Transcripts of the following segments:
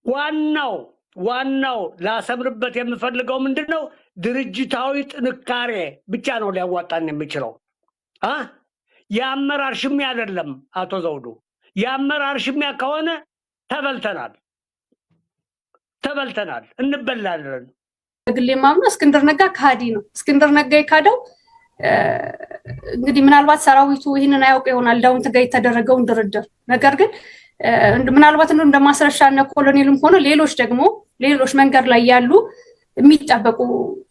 ዋናው ላሰምርበት የምፈልገው ምንድነው ድርጅታዊ ጥንካሬ ብቻ ነው ሊያዋጣን የሚችለው የአመራር ሽሚያ አይደለም። አቶ ዘውዱ የአመራር ሽሚያ ከሆነ ተበልተናል እንበላለን። ግሌ ማምነው እስክንድር ነጋ ካዲ ነው። እስክንድር ነጋ የካደው እንግዲህ ምናልባት ሰራዊቱ ይህንን አያውቅ ይሆናል ዳውንት ጋር የተደረገውን ድርድር። ነገር ግን ምናልባት እንደማስረሻ እና ኮሎኔልም ሆነ ሌሎች መንገድ ላይ ያሉ የሚጠበቁ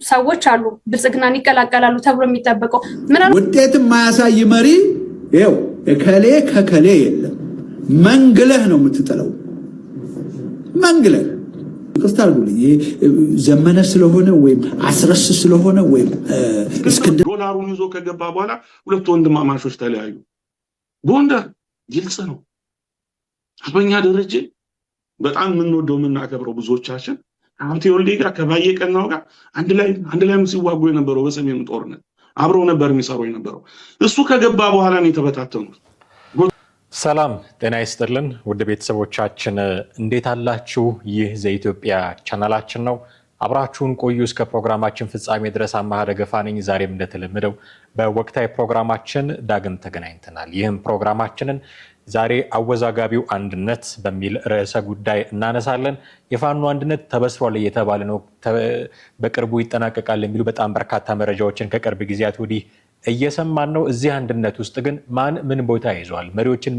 ሰዎች አሉ ብልጽግናን ይቀላቀላሉ ተብሎ የሚጠበቀው ውጤት የማያሳይ መሪ ይኸው ከከሌ የለም። መንግለህ ነው የምትጠለው። መንግለህ ከስታርጉልኝ ዘመነ ስለሆነ ወይም አስረስ ስለሆነ ወይም እስክንድር ዶላሩን ይዞ ከገባ በኋላ ሁለት ወንድማማቾች ተለያዩ። ጎንደር ግልጽ ነው። አርበኛ ደረጀ በጣም የምንወደው የምናከብረው ብዙዎቻችን ሀብቴ ወልዴ ጋር ከባየ ቀናው ጋር አንድ ላይ ሲዋጉ የነበረው በሰሜኑ ጦርነት አብረው ነበር የሚሰሩ የነበረው። እሱ ከገባ በኋላ ነው የተበታተኑት። ሰላም ጤና ይስጥልን ውድ ቤተሰቦቻችን እንዴት አላችሁ? ይህ ዘኢትዮጵያ ቻናላችን ነው። አብራችሁን ቆዩ እስከ ፕሮግራማችን ፍጻሜ ድረስ። አማሃ ደገፋ ነኝ። ዛሬም እንደተለመደው በወቅታዊ ፕሮግራማችን ዳግም ተገናኝተናል። ይህም ፕሮግራማችንን ዛሬ አወዛጋቢው አንድነት በሚል ርዕሰ ጉዳይ እናነሳለን። የፋኖ አንድነት ተበስሯል እየተባለ ነው፣ በቅርቡ ይጠናቀቃል የሚሉ በጣም በርካታ መረጃዎችን ከቅርብ ጊዜያት ወዲህ እየሰማን ነው። እዚህ አንድነት ውስጥ ግን ማን ምን ቦታ ይዟል? መሪዎችን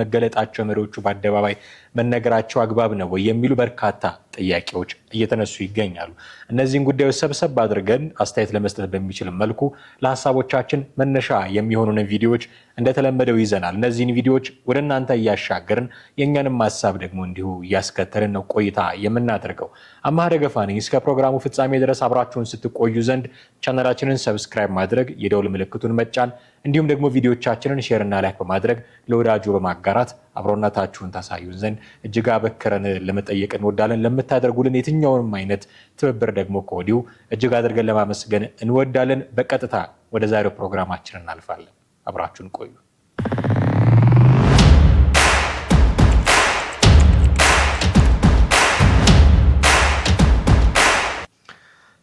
መገለጣቸው መሪዎቹ በአደባባይ መነገራቸው አግባብ ነው ወይ የሚሉ በርካታ ጥያቄዎች እየተነሱ ይገኛሉ። እነዚህን ጉዳዮች ሰብሰብ አድርገን አስተያየት ለመስጠት በሚችል መልኩ ለሀሳቦቻችን መነሻ የሚሆኑን ቪዲዮዎች እንደተለመደው ይዘናል። እነዚህን ቪዲዮዎች ወደ እናንተ እያሻገርን የእኛንም ሀሳብ ደግሞ እንዲሁ እያስከተልን ነው ቆይታ የምናደርገው። አማሃ ደገፋ ነኝ። እስከ ፕሮግራሙ ፍጻሜ ድረስ አብራችሁን ስትቆዩ ዘንድ ቻናላችንን ሰብስክራይብ ማድረግ፣ የደውል ምልክቱን መጫን እንዲሁም ደግሞ ቪዲዮቻችንን ሼር እና ላይክ በማድረግ ለወዳጆ በማጋራት አብሮነታችሁን ታሳዩን ዘንድ እጅግ አበክረን ለመጠየቅ እንወዳለን። ለምታደርጉልን የትኛውንም አይነት ትብብር ደግሞ ከወዲሁ እጅግ አድርገን ለማመስገን እንወዳለን። በቀጥታ ወደ ዛሬው ፕሮግራማችን እናልፋለን። አብራችሁን ቆዩ።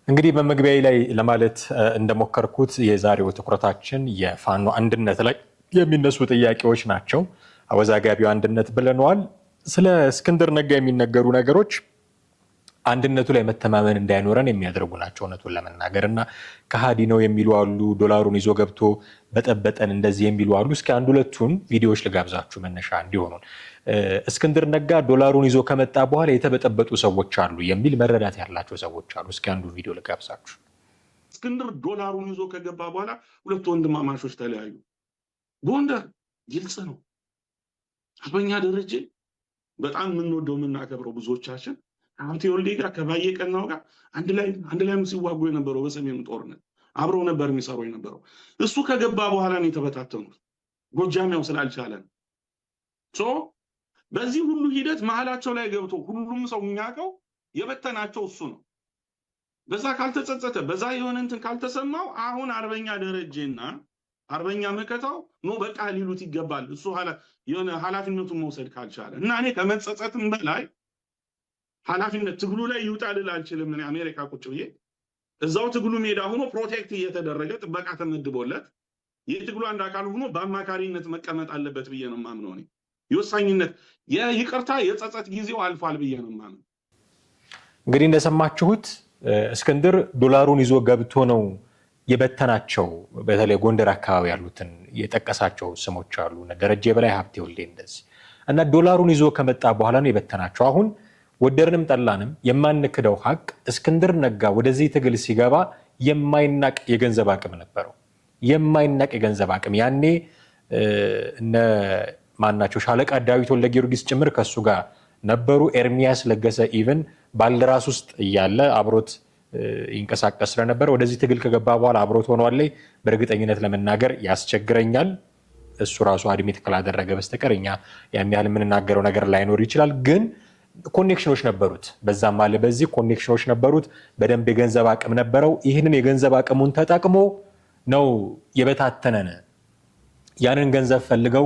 እንግዲህ በመግቢያዬ ላይ ለማለት እንደሞከርኩት የዛሬው ትኩረታችን የፋኖ አንድነት ላይ የሚነሱ ጥያቄዎች ናቸው። አወዛጋቢው አንድነት ብለነዋል። ስለ እስክንድር ነጋ የሚነገሩ ነገሮች አንድነቱ ላይ መተማመን እንዳይኖረን የሚያደርጉ ናቸው። እውነቱን ለመናገር እና ከሃዲ ነው የሚሉ አሉ፣ ዶላሩን ይዞ ገብቶ በጠበጠን እንደዚህ የሚሉ አሉ። እስኪ አንድ ሁለቱን ቪዲዮዎች ልጋብዛችሁ መነሻ እንዲሆኑን። እስክንድር ነጋ ዶላሩን ይዞ ከመጣ በኋላ የተበጠበጡ ሰዎች አሉ የሚል መረዳት ያላቸው ሰዎች አሉ። እስኪ አንዱ ቪዲዮ ልጋብዛችሁ። እስክንድር ዶላሩን ይዞ ከገባ በኋላ ሁለት ወንድማማቾች ተለያዩ። ጎንደር ግልጽ ነው። አርበኛ ደረጀ በጣም የምንወደው የምናከብረው ብዙዎቻችን ሀብቴ ወልዴ ጋር ከባየ ቀናው ጋር አንድ ላይ ሲዋጉ የነበረው በሰሜኑ ጦርነት አብረው ነበር የሚሰሩ የነበረው። እሱ ከገባ በኋላ ነው የተበታተኑት። ጎጃሚያው ስላልቻለ በዚህ ሁሉ ሂደት መሀላቸው ላይ ገብቶ ሁሉም ሰው የሚያውቀው የበተናቸው እሱ ነው። በዛ ካልተጸጸተ በዛ የሆነ እንትን ካልተሰማው አሁን አርበኛ ደረጀና አርበኛ መከታው ነው በቃ ሊሉት ይገባል። እሱ የሆነ ኃላፊነቱን መውሰድ ካልቻለ እና እኔ ከመጸጸትም በላይ ኃላፊነት ትግሉ ላይ ይውጣል አልችልም። እኔ አሜሪካ ቁጭ ብዬ እዛው ትግሉ ሜዳ ሆኖ ፕሮቴክት እየተደረገ ጥበቃ ተመድቦለት የትግሉ አንድ አካል ሆኖ በአማካሪነት መቀመጥ አለበት ብዬ ነው የማምነው። እኔ የወሳኝነት የይቅርታ የጸጸት ጊዜው አልፏል ብዬ ነው የማምነው። እንግዲህ እንደሰማችሁት እስክንድር ዶላሩን ይዞ ገብቶ ነው የበተናቸው። በተለይ ጎንደር አካባቢ ያሉትን የጠቀሳቸው ስሞች አሉ፣ ደረጀ በላይ፣ ሀብቴ ወልዴ እንደዚህ እና ዶላሩን ይዞ ከመጣ በኋላ ነው የበተናቸው። አሁን ወደርንም ጠላንም የማንክደው ሀቅ እስክንድር ነጋ ወደዚህ ትግል ሲገባ የማይናቅ የገንዘብ አቅም ነበረው። የማይናቅ የገንዘብ አቅም ያኔ እነ ማናቸው ሻለቃ ዳዊት ወልደ ጊዮርጊስ ጭምር ከሱ ጋር ነበሩ። ኤርሚያስ ለገሰ ኢቭን ባልደራስ ውስጥ እያለ አብሮት ይንቀሳቀስ ስለነበር ወደዚህ ትግል ከገባ በኋላ አብሮት ሆኗል። በእርግጠኝነት ለመናገር ያስቸግረኛል። እሱ ራሱ አድሚት ካላደረገ በስተቀር እኛ ያን ያህል የምንናገረው ነገር ላይኖር ይችላል። ግን ኮኔክሽኖች ነበሩት፣ በዛም አለ በዚህ ኮኔክሽኖች ነበሩት። በደንብ የገንዘብ አቅም ነበረው። ይህንን የገንዘብ አቅሙን ተጠቅሞ ነው የበታተነን። ያንን ገንዘብ ፈልገው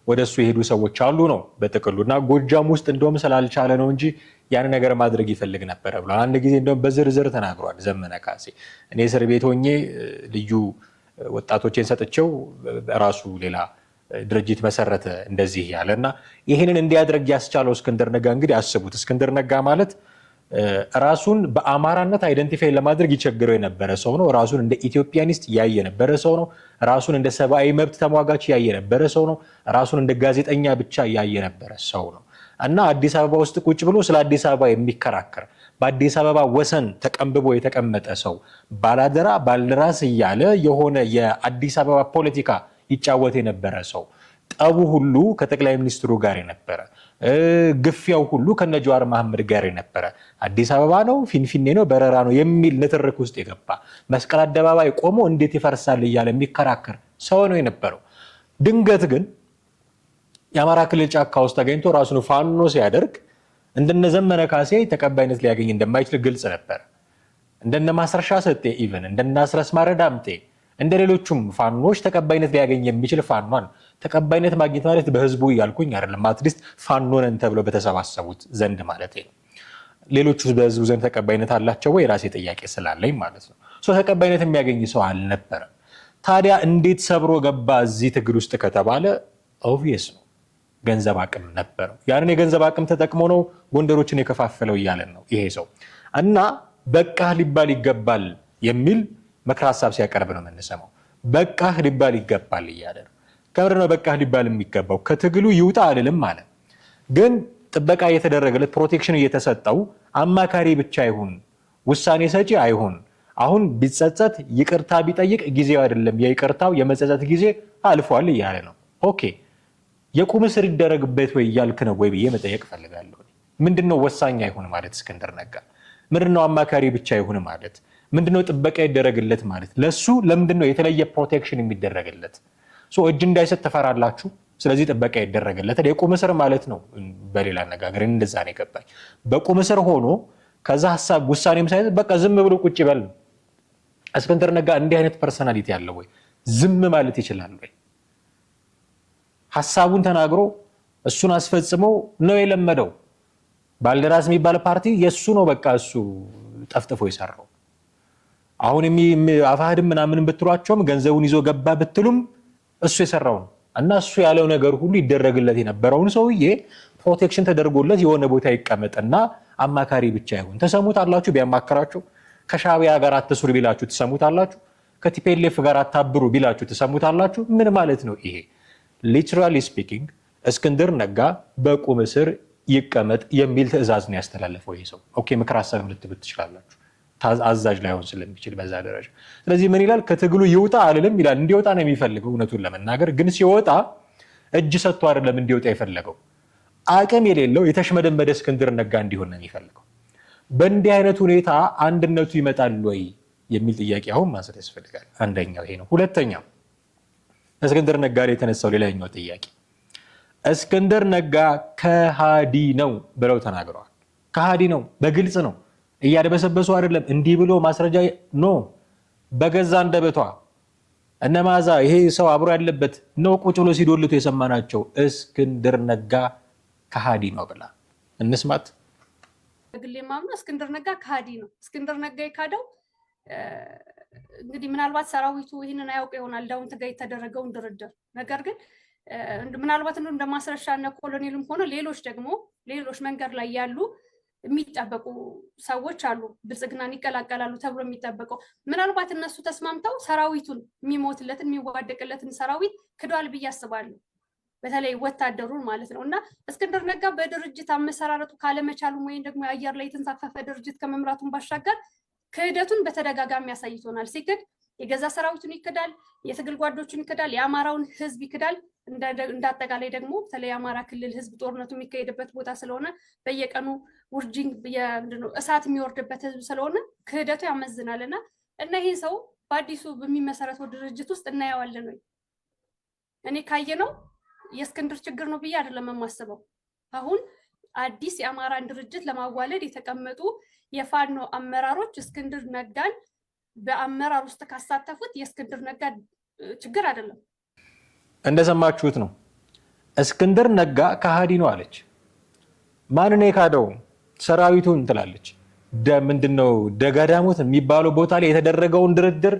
ወደሱ የሄዱ ሰዎች አሉ ነው በጥቅሉ። እና ጎጃም ውስጥ እንደውም ስላልቻለ ነው እንጂ ያን ነገር ማድረግ ይፈልግ ነበር ብሏል። አንድ ጊዜ እንደውም በዝርዝር ተናግሯል ዘመነ ካሴ። እኔ እስር ቤት ሆኜ ልዩ ወጣቶችን ሰጥቼው ራሱ ሌላ ድርጅት መሰረተ እንደዚህ ያለና ይህንን እንዲያደርግ ያስቻለው እስክንድር ነጋ እንግዲህ አስቡት። እስክንድር ነጋ ማለት ራሱን በአማራነት አይደንቲፋይ ለማድረግ ይቸግረው የነበረ ሰው ነው። ራሱን እንደ ኢትዮጵያኒስት ያየ የነበረ ሰው ነው። ራሱን እንደ ሰብአዊ መብት ተሟጋች ያየ የነበረ ሰው ነው። ራሱን እንደ ጋዜጠኛ ብቻ ያየ የነበረ ሰው ነው እና አዲስ አበባ ውስጥ ቁጭ ብሎ ስለ አዲስ አበባ የሚከራከር በአዲስ አበባ ወሰን ተቀንብቦ የተቀመጠ ሰው ባላደራ ባልደራስ እያለ የሆነ የአዲስ አበባ ፖለቲካ ይጫወት የነበረ ሰው፣ ጠቡ ሁሉ ከጠቅላይ ሚኒስትሩ ጋር የነበረ ግፊያው ሁሉ ከነ ጀዋር መሐመድ ጋር የነበረ አዲስ አበባ ነው ፊንፊኔ ነው በረራ ነው የሚል ንትርክ ውስጥ የገባ መስቀል አደባባይ ቆሞ እንዴት ይፈርሳል እያለ የሚከራከር ሰው ነው የነበረው። ድንገት ግን የአማራ ክልል ጫካ ውስጥ ተገኝቶ ራሱን ፋኖ ሲያደርግ እንደነ ዘመነ ካሴ ተቀባይነት ሊያገኝ እንደማይችል ግልጽ ነበር። እንደነ ማስረሻ ሰጤ ኢቨን እንደነ አስረስ ማረዳምጤ እንደ ሌሎቹም ፋኖች ተቀባይነት ሊያገኝ የሚችል ፋኖን ተቀባይነት ማግኘት ማለት በህዝቡ ያልኩኝ አይደለም፣ አትሊስት ፋኖ ነን ተብሎ በተሰባሰቡት ዘንድ ማለት ነው። ሌሎቹ በህዝቡ ዘንድ ተቀባይነት አላቸው ወይ ራሴ ጥያቄ ስላለኝ ማለት ነው። ተቀባይነት የሚያገኝ ሰው አልነበረም። ታዲያ እንዴት ሰብሮ ገባ እዚህ ትግል ውስጥ ከተባለ ኦብቪየስ ነው፣ ገንዘብ አቅም ነበረው። ያንን የገንዘብ አቅም ተጠቅሞ ነው ጎንደሮችን የከፋፈለው እያለን ነው ይሄ ሰው እና በቃህ ሊባል ይገባል የሚል ምክር ሀሳብ ሲያቀርብ ነው የምንሰማው። በቃህ ሊባል ይገባል እያለ ነው። ከምንድን ነው በቃህ ሊባል የሚገባው? ከትግሉ ይውጣ አልልም አለ። ግን ጥበቃ እየተደረገለት ፕሮቴክሽን እየተሰጠው አማካሪ ብቻ ይሁን፣ ውሳኔ ሰጪ አይሁን። አሁን ቢጸጸት ይቅርታ ቢጠይቅ ጊዜው አይደለም፣ የይቅርታው የመጸጸት ጊዜ አልፏል እያለ ነው። ኦኬ የቁም እስር ይደረግበት ወይ እያልክ ነው ወይ ብዬ መጠየቅ ፈልጋለሁ። ምንድነው ወሳኝ አይሁን ማለት እስክንድር ነጋ? ምንድነው አማካሪ ብቻ ይሁን ማለት? ምንድነው ጥበቃ ይደረግለት ማለት? ለሱ ለምንድነው የተለየ ፕሮቴክሽን የሚደረግለት? እጅ እንዳይሰጥ ተፈራላችሁ፣ ስለዚህ ጥበቃ ይደረግለታል። የቁም እስር ማለት ነው። በሌላ አነጋገር እንደዛ ነው የገባኝ። በቁም እስር ሆኖ ከዛ ሀሳብ ውሳኔም ሳይዝ በቃ ዝም ብሎ ቁጭ ይበል። እስክንድር ነጋ እንዲህ አይነት ፐርሰናሊቲ ያለው ወይ ዝም ማለት ይችላል ወይ? ሀሳቡን ተናግሮ እሱን አስፈጽሞ ነው የለመደው። ባልደራስ የሚባል ፓርቲ የሱ ነው፣ በቃ እሱ ጠፍጥፎ የሰራው። አሁን አፋህድም ምናምን ብትሏቸውም ገንዘቡን ይዞ ገባ ብትሉም እሱ የሰራው ነው እና እሱ ያለው ነገር ሁሉ ይደረግለት የነበረውን ሰውዬ ፕሮቴክሽን ተደርጎለት የሆነ ቦታ ይቀመጥና አማካሪ ብቻ ይሁን። ተሰሙታላችሁ። ቢያማከራችሁ ከሻቢያ ጋር አትስሩ ቢላችሁ ትሰሙታላችሁ። ከቲፒኤልኤፍ ጋር አታብሩ ቢላችሁ ትሰሙታላችሁ። ምን ማለት ነው ይሄ? ሊትራሊ ስፒኪንግ እስክንድር ነጋ በቁም እስር ይቀመጥ የሚል ትዕዛዝ ነው ያስተላለፈው ይሄ ሰው። ኦኬ ምክር ሀሳብ ልትብት ትችላላችሁ፣ አዛዥ ላይሆን ስለሚችል በዛ ደረጃ። ስለዚህ ምን ይላል? ከትግሉ ይውጣ አልልም ይላል። እንዲወጣ ነው የሚፈልገው እውነቱን ለመናገር ግን ሲወጣ እጅ ሰጥቶ አይደለም እንዲወጣ የፈለገው። አቅም የሌለው የተሽመደመደ እስክንድር ነጋ እንዲሆን ነው የሚፈልገው። በእንዲህ አይነት ሁኔታ አንድነቱ ይመጣል ወይ የሚል ጥያቄ አሁን ማንሳት ያስፈልጋል። አንደኛው ይሄ ነው። ሁለተኛው እስክንድር ነጋ ላይ የተነሳው ሌላኛው ጥያቄ እስክንድር ነጋ ከሃዲ ነው ብለው ተናግረዋል። ከሃዲ ነው፣ በግልጽ ነው፣ እያደበሰበሱ አይደለም። እንዲህ ብሎ ማስረጃ ኖ፣ በገዛ አንደበቷ እነማዛ ይሄ ሰው አብሮ ያለበት ነው ቁጭ ብሎ ሲዶልቱ የሰማናቸው እስክንድር ነጋ ከሃዲ ነው ብላ እንስማት። በግሌ ማምነው እስክንድር ነጋ ከሃዲ ነው። እስክንድር ነጋ የካደው እንግዲህ ምናልባት ሰራዊቱ ይህንን አያውቅ ይሆናል ዳውንት ጋር የተደረገውን ድርድር። ነገር ግን ምናልባት እንደ ማስረሻ እና ኮሎኔልም ሆነ ሌሎች ደግሞ ሌሎች መንገድ ላይ ያሉ የሚጠበቁ ሰዎች አሉ፣ ብልጽግናን ይቀላቀላሉ ተብሎ የሚጠበቀው ምናልባት እነሱ ተስማምተው ሰራዊቱን የሚሞትለትን የሚዋደቅለትን ሰራዊት ክዷል ብዬ አስባለሁ። በተለይ ወታደሩን ማለት ነው። እና እስክንድር ነጋ በድርጅት አመሰራረቱ ካለመቻሉም ወይም ደግሞ የአየር ላይ የተንሳፈፈ ድርጅት ከመምራቱን ባሻገር ክህደቱን በተደጋጋሚ ያሳይቶናል። ሲክድ የገዛ ሰራዊቱን ይክዳል፣ የትግል ጓዶቹን ይክዳል፣ የአማራውን ህዝብ ይክዳል። እንዳጠቃላይ ደግሞ በተለይ የአማራ ክልል ህዝብ ጦርነቱ የሚካሄድበት ቦታ ስለሆነ በየቀኑ ውርጅኝ እሳት የሚወርድበት ህዝብ ስለሆነ ክህደቱ ያመዝናል። እና ይሄ ሰው በአዲሱ በሚመሰረተው ድርጅት ውስጥ እናየዋለን ወይ? እኔ ካየነው የእስክንድር ችግር ነው ብዬ አይደለም የማስበው። አሁን አዲስ የአማራን ድርጅት ለማዋለድ የተቀመጡ የፋኖ አመራሮች እስክንድር ነጋን በአመራር ውስጥ ካሳተፉት የእስክንድር ነጋ ችግር አይደለም። እንደሰማችሁት ነው። እስክንድር ነጋ ከሃዲ ነው አለች። ማንን የካደው? ሰራዊቱን ትላለች። ምንድነው ደጋዳሞት የሚባለው ቦታ ላይ የተደረገውን ድርድር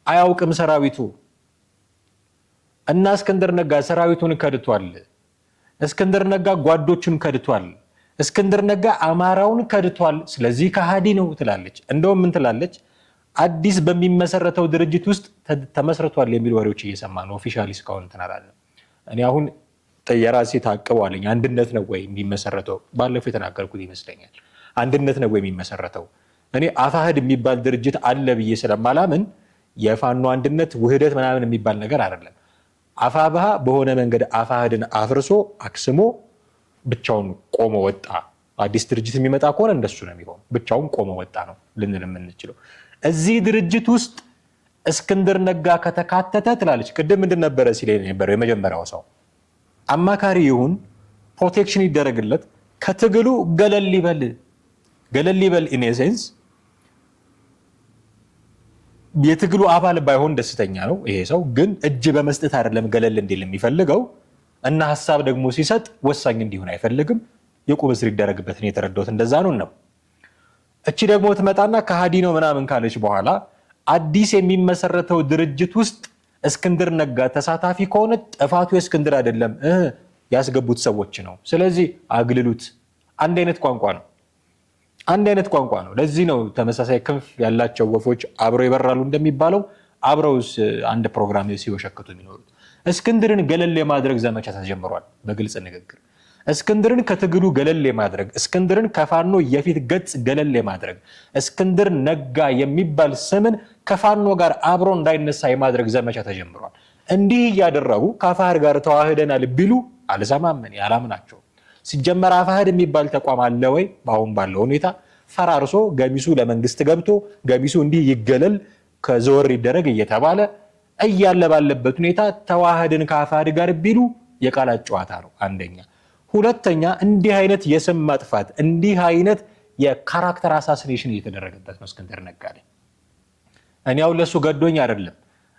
አያውቅም ሰራዊቱ እና እስክንድር ነጋ ሰራዊቱን ከድቷል። እስክንድር ነጋ ጓዶቹን ከድቷል። እስክንድር ነጋ አማራውን ከድቷል። ስለዚህ ከሃዲ ነው ትላለች። እንደውም ምን ትላለች? አዲስ በሚመሰረተው ድርጅት ውስጥ ተመስርቷል የሚሉ ወሬዎች እየሰማ ነው። ኦፊሻሊ እስካሁን ተናራለ። እኔ አሁን የራሴ ታቅበዋለኝ። አንድነት ነው ወይ የሚመሰረተው? ባለፈው የተናገርኩት ይመስለኛል። አንድነት ነው ወይ የሚመሰረተው? እኔ አፋህድ የሚባል ድርጅት አለ ብዬ ስለማላምን የፋኖ አንድነት ውህደት ምናምን የሚባል ነገር አይደለም። አፋብሃ በሆነ መንገድ አፋህድን አፍርሶ አክስሞ ብቻውን ቆሞ ወጣ። አዲስ ድርጅት የሚመጣ ከሆነ እንደሱ ነው የሚሆን። ብቻውን ቆሞ ወጣ ነው ልንል የምንችለው። እዚህ ድርጅት ውስጥ እስክንድር ነጋ ከተካተተ ትላለች። ቅድም ምንድን ነበረ ሲለኝ ነበር የመጀመሪያው ሰው አማካሪ ይሁን ፕሮቴክሽን ይደረግለት ከትግሉ ገለል ይበል ኢን ኤሰንስ የትግሉ አባል ባይሆን ደስተኛ ነው ይሄ ሰው። ግን እጅ በመስጠት አይደለም ገለል እንዲል የሚፈልገው እና ሐሳብ ደግሞ ሲሰጥ ወሳኝ እንዲሆን አይፈልግም። የቁም እስር ይደረግበት ነው የተረዳሁት። እንደዛ ነው። እቺ ደግሞ ትመጣና ከሃዲ ነው ምናምን ካለች በኋላ አዲስ የሚመሰረተው ድርጅት ውስጥ እስክንድር ነጋ ተሳታፊ ከሆነ ጥፋቱ የእስክንድር አይደለም፣ ያስገቡት ሰዎች ነው። ስለዚህ አግልሉት። አንድ አይነት ቋንቋ ነው። ለዚህ ነው ተመሳሳይ ክንፍ ያላቸው ወፎች አብረው ይበራሉ እንደሚባለው አብረውስ አንድ ፕሮግራም ሲወሸክቱ የሚኖሩት። እስክንድርን ገለል የማድረግ ዘመቻ ተጀምሯል። በግልጽ ንግግር እስክንድርን ከትግሉ ገለል የማድረግ እስክንድርን ከፋኖ የፊት ገጽ ገለል የማድረግ እስክንድር ነጋ የሚባል ስምን ከፋኖ ጋር አብሮ እንዳይነሳ የማድረግ ዘመቻ ተጀምሯል። እንዲህ እያደረጉ ከአፋህድ ጋር ተዋህደናል ቢሉ አልሰማም፣ አላምናቸውም። ሲጀመር አፋህድ የሚባል ተቋም አለ ወይ? በአሁን ባለው ሁኔታ ፈራርሶ ገሚሱ ለመንግስት ገብቶ ገሚሱ እንዲህ ይገለል ከዘወር ይደረግ እየተባለ እያለ ባለበት ሁኔታ ተዋህድን ከአፋህድ ጋር ቢሉ የቃላት ጨዋታ ነው። አንደኛ። ሁለተኛ እንዲህ አይነት የስም ማጥፋት እንዲህ አይነት የካራክተር አሳሲኔሽን እየተደረገበት ነው እስክንድር ነጋ ላይ። እኔ አሁን ለሱ ገዶኝ አይደለም፣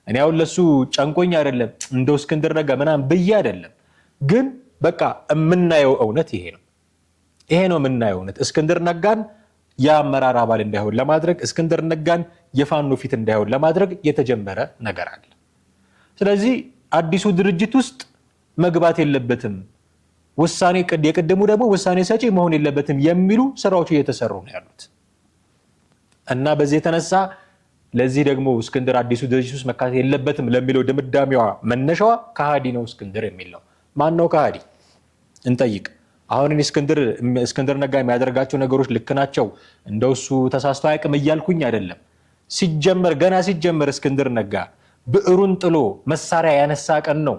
እኔ አሁን ለሱ ጨንቆኝ አይደለም፣ እንደው እስክንድር ነጋ ምናምን ብዬ አይደለም። ግን በቃ የምናየው እውነት ይሄ ነው የምናየው እውነት። እስክንድር ነጋን የአመራር አባል እንዳይሆን ለማድረግ እስክንድር ነጋን የፋኖ ፊት እንዳይሆን ለማድረግ የተጀመረ ነገር አለ። ስለዚህ አዲሱ ድርጅት ውስጥ መግባት የለበትም፣ የቅድሙ ደግሞ ውሳኔ ሰጪ መሆን የለበትም የሚሉ ስራዎች እየተሰሩ ነው ያሉት እና በዚህ የተነሳ ለዚህ ደግሞ እስክንድር አዲሱ ድርጅት ውስጥ መካተት የለበትም ለሚለው ድምዳሜዋ መነሻዋ ከሃዲ ነው እስክንድር የሚል ነው። ማን ነው ከሃዲ እንጠይቅ። አሁን እስክንድር ነጋ የሚያደርጋቸው ነገሮች ልክ ናቸው፣ እንደው እሱ ተሳስቶ አያውቅም እያልኩኝ አይደለም። ገና ሲጀመር እስክንድር ነጋ ብዕሩን ጥሎ መሳሪያ ያነሳ ቀን ነው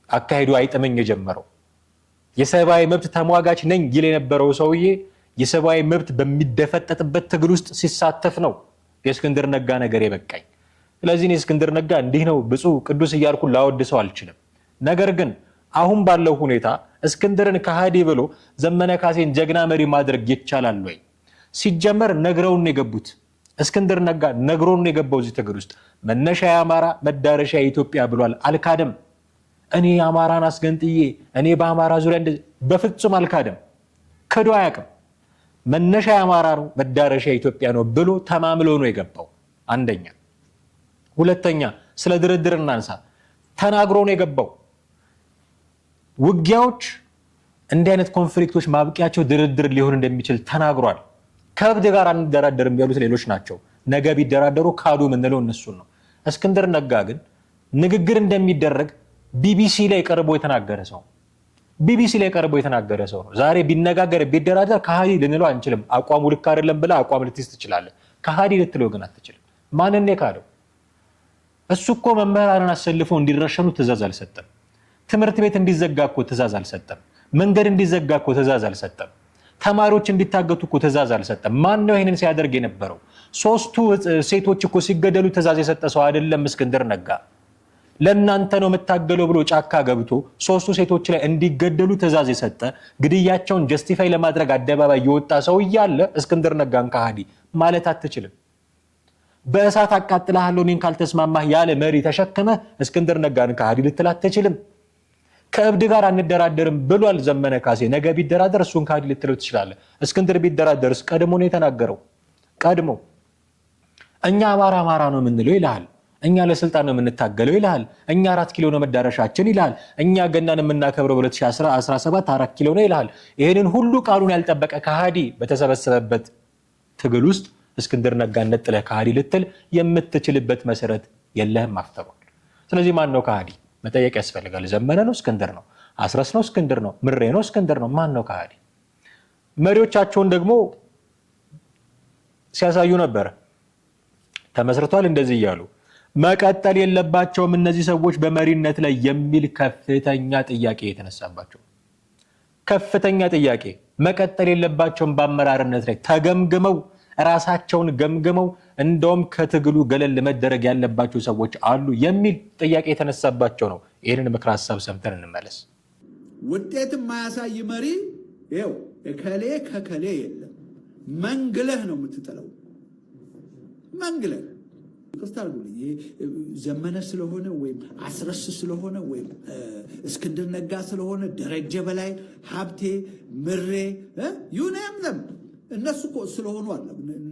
አካሄዱ አይጥመኝ የጀመረው። የሰብአዊ መብት ተሟጋች ነኝ ይል የነበረው ሰውዬ የሰብአዊ መብት በሚደፈጠጥበት ትግል ውስጥ ሲሳተፍ ነው የእስክንድር ነጋ ነገር የበቃኝ። ስለዚህ እስክንድር ነጋ እንዲህ ነው ብፁዕ ቅዱስ እያልኩ ላወድሰው አልችልም። ነገር ግን አሁን ባለው ሁኔታ እስክንድርን ከሃዲ ብሎ ዘመነ ካሴን ጀግና መሪ ማድረግ ይቻላል ወይ? ሲጀመር ነግረውን የገቡት እስክንድር ነጋ ነግሮን የገባው እዚህ ትግል ውስጥ መነሻ የአማራ መዳረሻ የኢትዮጵያ ብሏል። አልካደም። እኔ አማራን አስገንጥዬ እኔ በአማራ ዙሪያ በፍጹም አልካደም። ክዶ አያውቅም። መነሻ የአማራ ነው መዳረሻ የኢትዮጵያ ነው ብሎ ተማምሎ ነው የገባው። አንደኛ። ሁለተኛ ስለ ድርድር እናንሳ። ተናግሮ ነው የገባው። ውጊያዎች እንዲህ አይነት ኮንፍሊክቶች ማብቂያቸው ድርድር ሊሆን እንደሚችል ተናግሯል። ከእብድ ጋር አንደራደርም ያሉት ሌሎች ናቸው። ነገ ቢደራደሩ ካዱ የምንለው እነሱን ነው። እስክንድር ነጋ ግን ንግግር እንደሚደረግ ቢቢሲ ላይ ቀርቦ የተናገረ ሰው ነው። ዛሬ ቢነጋገር ቢደራደር ከሃዲ ልንለው አንችልም። አቋሙ ልክ አይደለም ብለህ አቋም ልትይዝ ትችላለህ። ከሃዲ ልትለው ግን አትችልም። ማንን ካደው? እሱ እኮ መምህራንን አሰልፎ እንዲረሸኑ ትእዛዝ አልሰጠም። ትምህርት ቤት እንዲዘጋ እኮ ትእዛዝ አልሰጠም። መንገድ እንዲዘጋ እኮ ትእዛዝ አልሰጠም። ተማሪዎች እንዲታገቱ እኮ ትእዛዝ አልሰጠም። ማን ነው ይህንን ሲያደርግ የነበረው? 3ቱ ሴቶች እኮ ሲገደሉ ትእዛዝ የሰጠ ሰው አይደለም እስክንድር ነጋ። ለእናንተ ነው የምታገለው ብሎ ጫካ ገብቶ 3ቱ ሴቶች ላይ እንዲገደሉ ትእዛዝ የሰጠ ግድያቸውን ጀስቲፋይ ለማድረግ አደባባይ የወጣ ሰው እያለ እስክንድር ነጋን ከሃዲ ማለት አትችልም። በእሳት አቃጥልሃለሁ እኔን ካልተስማማህ ያለ መሪ ተሸክመህ እስክንድር ነጋን ከሃዲ ልትል አትችልም። ከእብድ ጋር አንደራደርም ብሏል ዘመነ ካሴ። ነገ ቢደራደር እሱን ካዲ ልትለው ትችላለህ። እስክንድር ቢደራደርስ ቀድሞ ነው የተናገረው። ቀድሞ እኛ አማራ ነው የምንለው ይልሃል። እኛ ለስልጣን ነው የምንታገለው ይልሃል። እኛ 4 ኪሎ ነው መዳረሻችን ይልሃል። እኛ ገናን የምናከብረው 2017 4 ኪሎ ነው ይልሃል። ይሄንን ሁሉ ቃሉን ያልጠበቀ ከሃዲ በተሰበሰበበት ትግል ውስጥ እስክንድር ነጋን ነጥለህ ከሃዲ ልትል የምትችልበት መሰረት የለህም አፍተሯል። ስለዚህ ማን ነው ከሃዲ መጠየቅ ያስፈልጋል። ዘመነ ነው? እስክንድር ነው? አስረስ ነው? እስክንድር ነው? ምሬ ነው? እስክንድር ነው? ማን ነው ከሃዲ? መሪዎቻቸውን ደግሞ ሲያሳዩ ነበር። ተመስርቷል እንደዚህ እያሉ መቀጠል የለባቸውም እነዚህ ሰዎች በመሪነት ላይ የሚል ከፍተኛ ጥያቄ የተነሳባቸው፣ ከፍተኛ ጥያቄ መቀጠል የለባቸውም በአመራርነት ላይ ተገምግመው ራሳቸውን ገምግመው እንደውም ከትግሉ ገለል መደረግ ያለባቸው ሰዎች አሉ የሚል ጥያቄ የተነሳባቸው ነው። ይህንን ምክር ሀሳብ ሰምተን እንመለስ። ውጤት የማያሳይ መሪ ይኸው እከሌ ከከሌ የለም። መንግለህ ነው የምትጥለው። መንግለህ ቅስታርጉልኝ ዘመነ ስለሆነ ወይም አስረስ ስለሆነ ወይም እስክንድር ነጋ ስለሆነ ደረጀ በላይ ሀብቴ ምሬ ዩኔም ዘም እነሱ እኮ ስለሆኑ አለ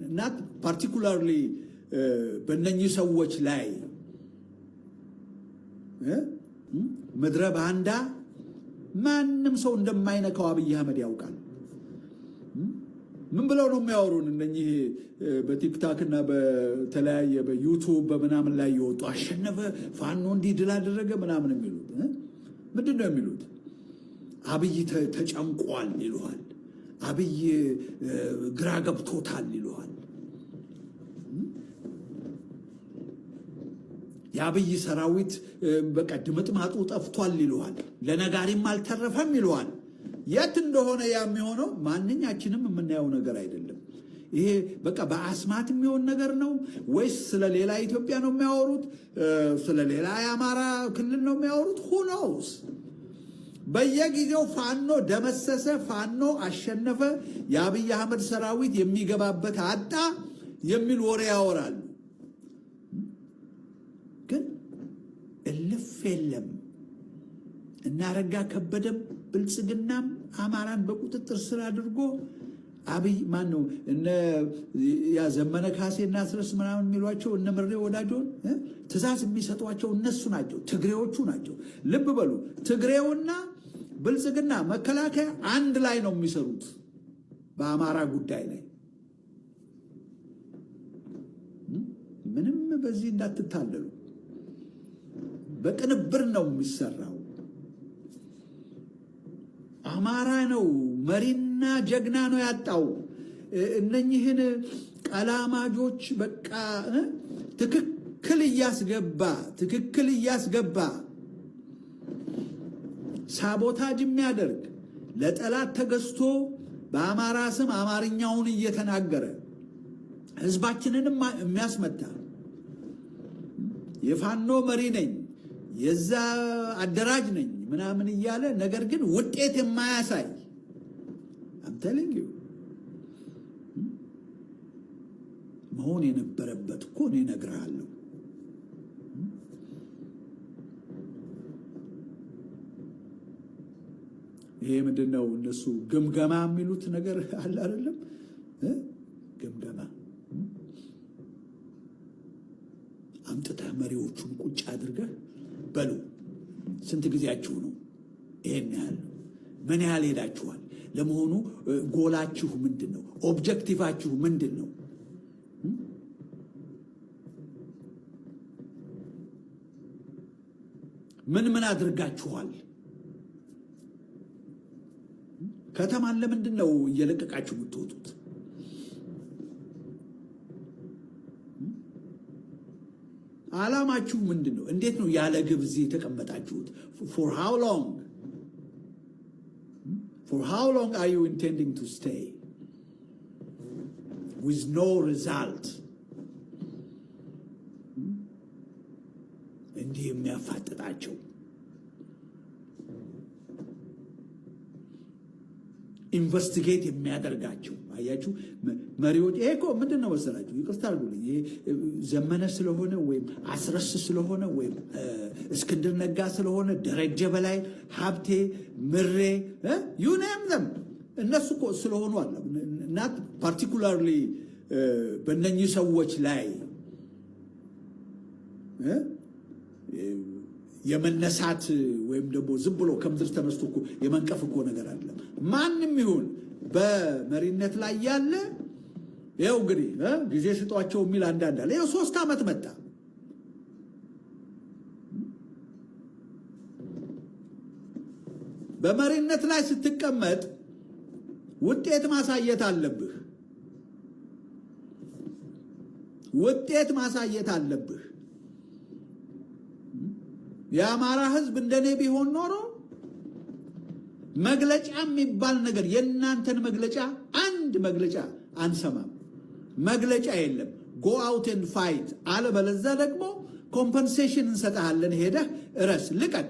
እናት ፓርቲኩላርሊ በእነኚህ ሰዎች ላይ ምድረ ባንዳ ማንም ሰው እንደማይነካው አብይ አህመድ ያውቃል። ምን ብለው ነው የሚያወሩን እነኚህ በቲክታክ እና በተለያየ በዩቱብ በምናምን ላይ ይወጡ አሸነፈ ፋኖ እንዲህ ድል አደረገ ምናምን የሚሉት ምንድን ነው የሚሉት? አብይ ተጨንቋል ይሉሃል። አብይ ግራ ገብቶታል ይሉሃል። የአብይ ሰራዊት በቃ ድምጥማጡ ጠፍቷል ይሉሃል። ለነጋሪም አልተረፈም ይሉሃል። የት እንደሆነ ያ የሚሆነው ማንኛችንም የምናየው ነገር አይደለም። ይሄ በቃ በአስማት የሚሆን ነገር ነው ወይስ ስለ ሌላ ኢትዮጵያ ነው የሚያወሩት? ስለ ሌላ የአማራ ክልል ነው የሚያወሩት? who knows? በየጊዜው ፋኖ ደመሰሰ፣ ፋኖ አሸነፈ፣ የአብይ አህመድ ሰራዊት የሚገባበት አጣ የሚል ወሬ ያወራሉ። ግን እልፍ የለም። እናረጋ ከበደም ብልጽግናም አማራን በቁጥጥር ስር አድርጎ አብይ ማን ነው እነ ያ ዘመነ ካሴና አስረስ ምናምን የሚሏቸው እነ ምሬ ወዳጆን ትእዛዝ የሚሰጧቸው እነሱ ናቸው፣ ትግሬዎቹ ናቸው። ልብ በሉ፣ ትግሬውና ብልጽግና መከላከያ አንድ ላይ ነው የሚሰሩት በአማራ ጉዳይ ላይ። ምንም በዚህ እንዳትታለሉ፣ በቅንብር ነው የሚሰራው። አማራ ነው መሪና ጀግና ነው ያጣው። እነኚህን ቀላማጆች በቃ ትክክል እያስገባ ሳቦታጅ የሚያደርግ ለጠላት ተገዝቶ በአማራ ስም አማርኛውን እየተናገረ ህዝባችንንም የሚያስመታ የፋኖ መሪ ነኝ የዛ አደራጅ ነኝ ምናምን እያለ ነገር ግን ውጤት የማያሳይ አምተልኝ መሆን የነበረበት እኮ እኔ እነግርሃለሁ። ይሄ ምንድን ነው እነሱ ግምገማ የሚሉት ነገር አለ አይደለም? ግምገማ አምጥተህ መሪዎቹን ቁጭ አድርገህ በሉ ስንት ጊዜያችሁ ነው? ይሄን ያህል ነው። ምን ያህል ሄዳችኋል? ለመሆኑ ጎላችሁ ምንድን ነው? ኦብጀክቲቫችሁ ምንድን ነው? ምን አድርጋችኋል? ከተማን ለምንድን ነው እየለቀቃችሁ የምትወጡት? ዓላማችሁ ምንድን ነው? እንዴት ነው ያለ ግብ እዚህ የተቀመጣችሁት? for how long are you intending to stay with no result? እንዲህ የሚያፋጥጣቸው ኢንቨስቲጌት የሚያደርጋቸው አያችሁ መሪዎች ይሄ እኮ ምንድን ነው መሰላችሁ? ይቅርታ አድርጉልኝ። ይሄ ዘመነ ስለሆነ ወይም አስረስ ስለሆነ ወይም እስክንድር ነጋ ስለሆነ ደረጀ በላይ ሀብቴ ምሬ ዩኔም ዘም እነሱ እኮ ስለሆኑ አለ እናት ፓርቲኩላርሊ በእነኚህ ሰዎች ላይ የመነሳት ወይም ደግሞ ዝም ብሎ ከምድር ተነስቶ እኮ የመንቀፍ እኮ ነገር አለ። ማንም ይሁን በመሪነት ላይ ያለ ይኸው እንግዲህ ጊዜ ስጧቸው የሚል አንዳንድ አለ። ይኸው 3 ዓመት መጣ። በመሪነት ላይ ስትቀመጥ ውጤት ማሳየት አለብህ። ውጤት ማሳየት አለብህ። የአማራ ህዝብ እንደኔ ቢሆን ኖሮ መግለጫ የሚባል ነገር የእናንተን መግለጫ አንድ መግለጫ አንሰማም። መግለጫ የለም። ጎ አውት ኤንድ ፋይት አለ። በለዛ ደግሞ ኮምፐንሴሽን እንሰጥሃለን። ሄደህ እረስ ልቀቅ።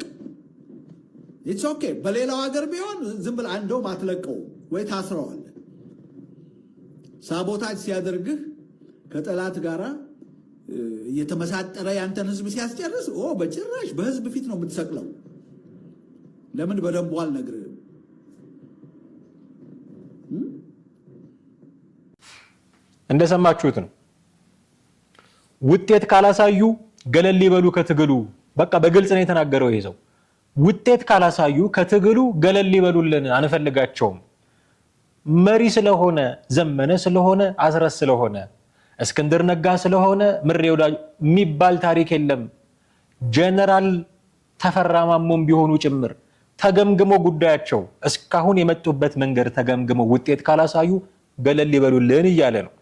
ኢትስ ኦኬ። በሌላው ሀገር ቢሆን ዝም ብለህ አንደው ማትለቀው ወይ ታስረዋለህ። ሳቦታጅ ሲያደርግህ ከጠላት ጋራ እየተመሳጠረ ያንተን ህዝብ ሲያስጨርስ በጭራሽ በህዝብ ፊት ነው የምትሰቅለው። ለምን በደንቡ አልነግርህም? እንደሰማችሁት ነው። ውጤት ካላሳዩ ገለል ይበሉ ከትግሉ። በቃ በግልጽ ነው የተናገረው ይሄ ሰው። ውጤት ካላሳዩ ከትግሉ ገለል ይበሉልን፣ አንፈልጋቸውም። መሪ ስለሆነ ዘመነ ስለሆነ አስረስ ስለሆነ እስክንድር ነጋ ስለሆነ ምሬ ወዳጅ የሚባል ታሪክ የለም። ጀነራል ተፈራ ማሞም ቢሆኑ ጭምር ተገምግሞ ጉዳያቸው እስካሁን የመጡበት መንገድ ተገምግሞ ውጤት ካላሳዩ ገለል ይበሉልን እያለ ነው።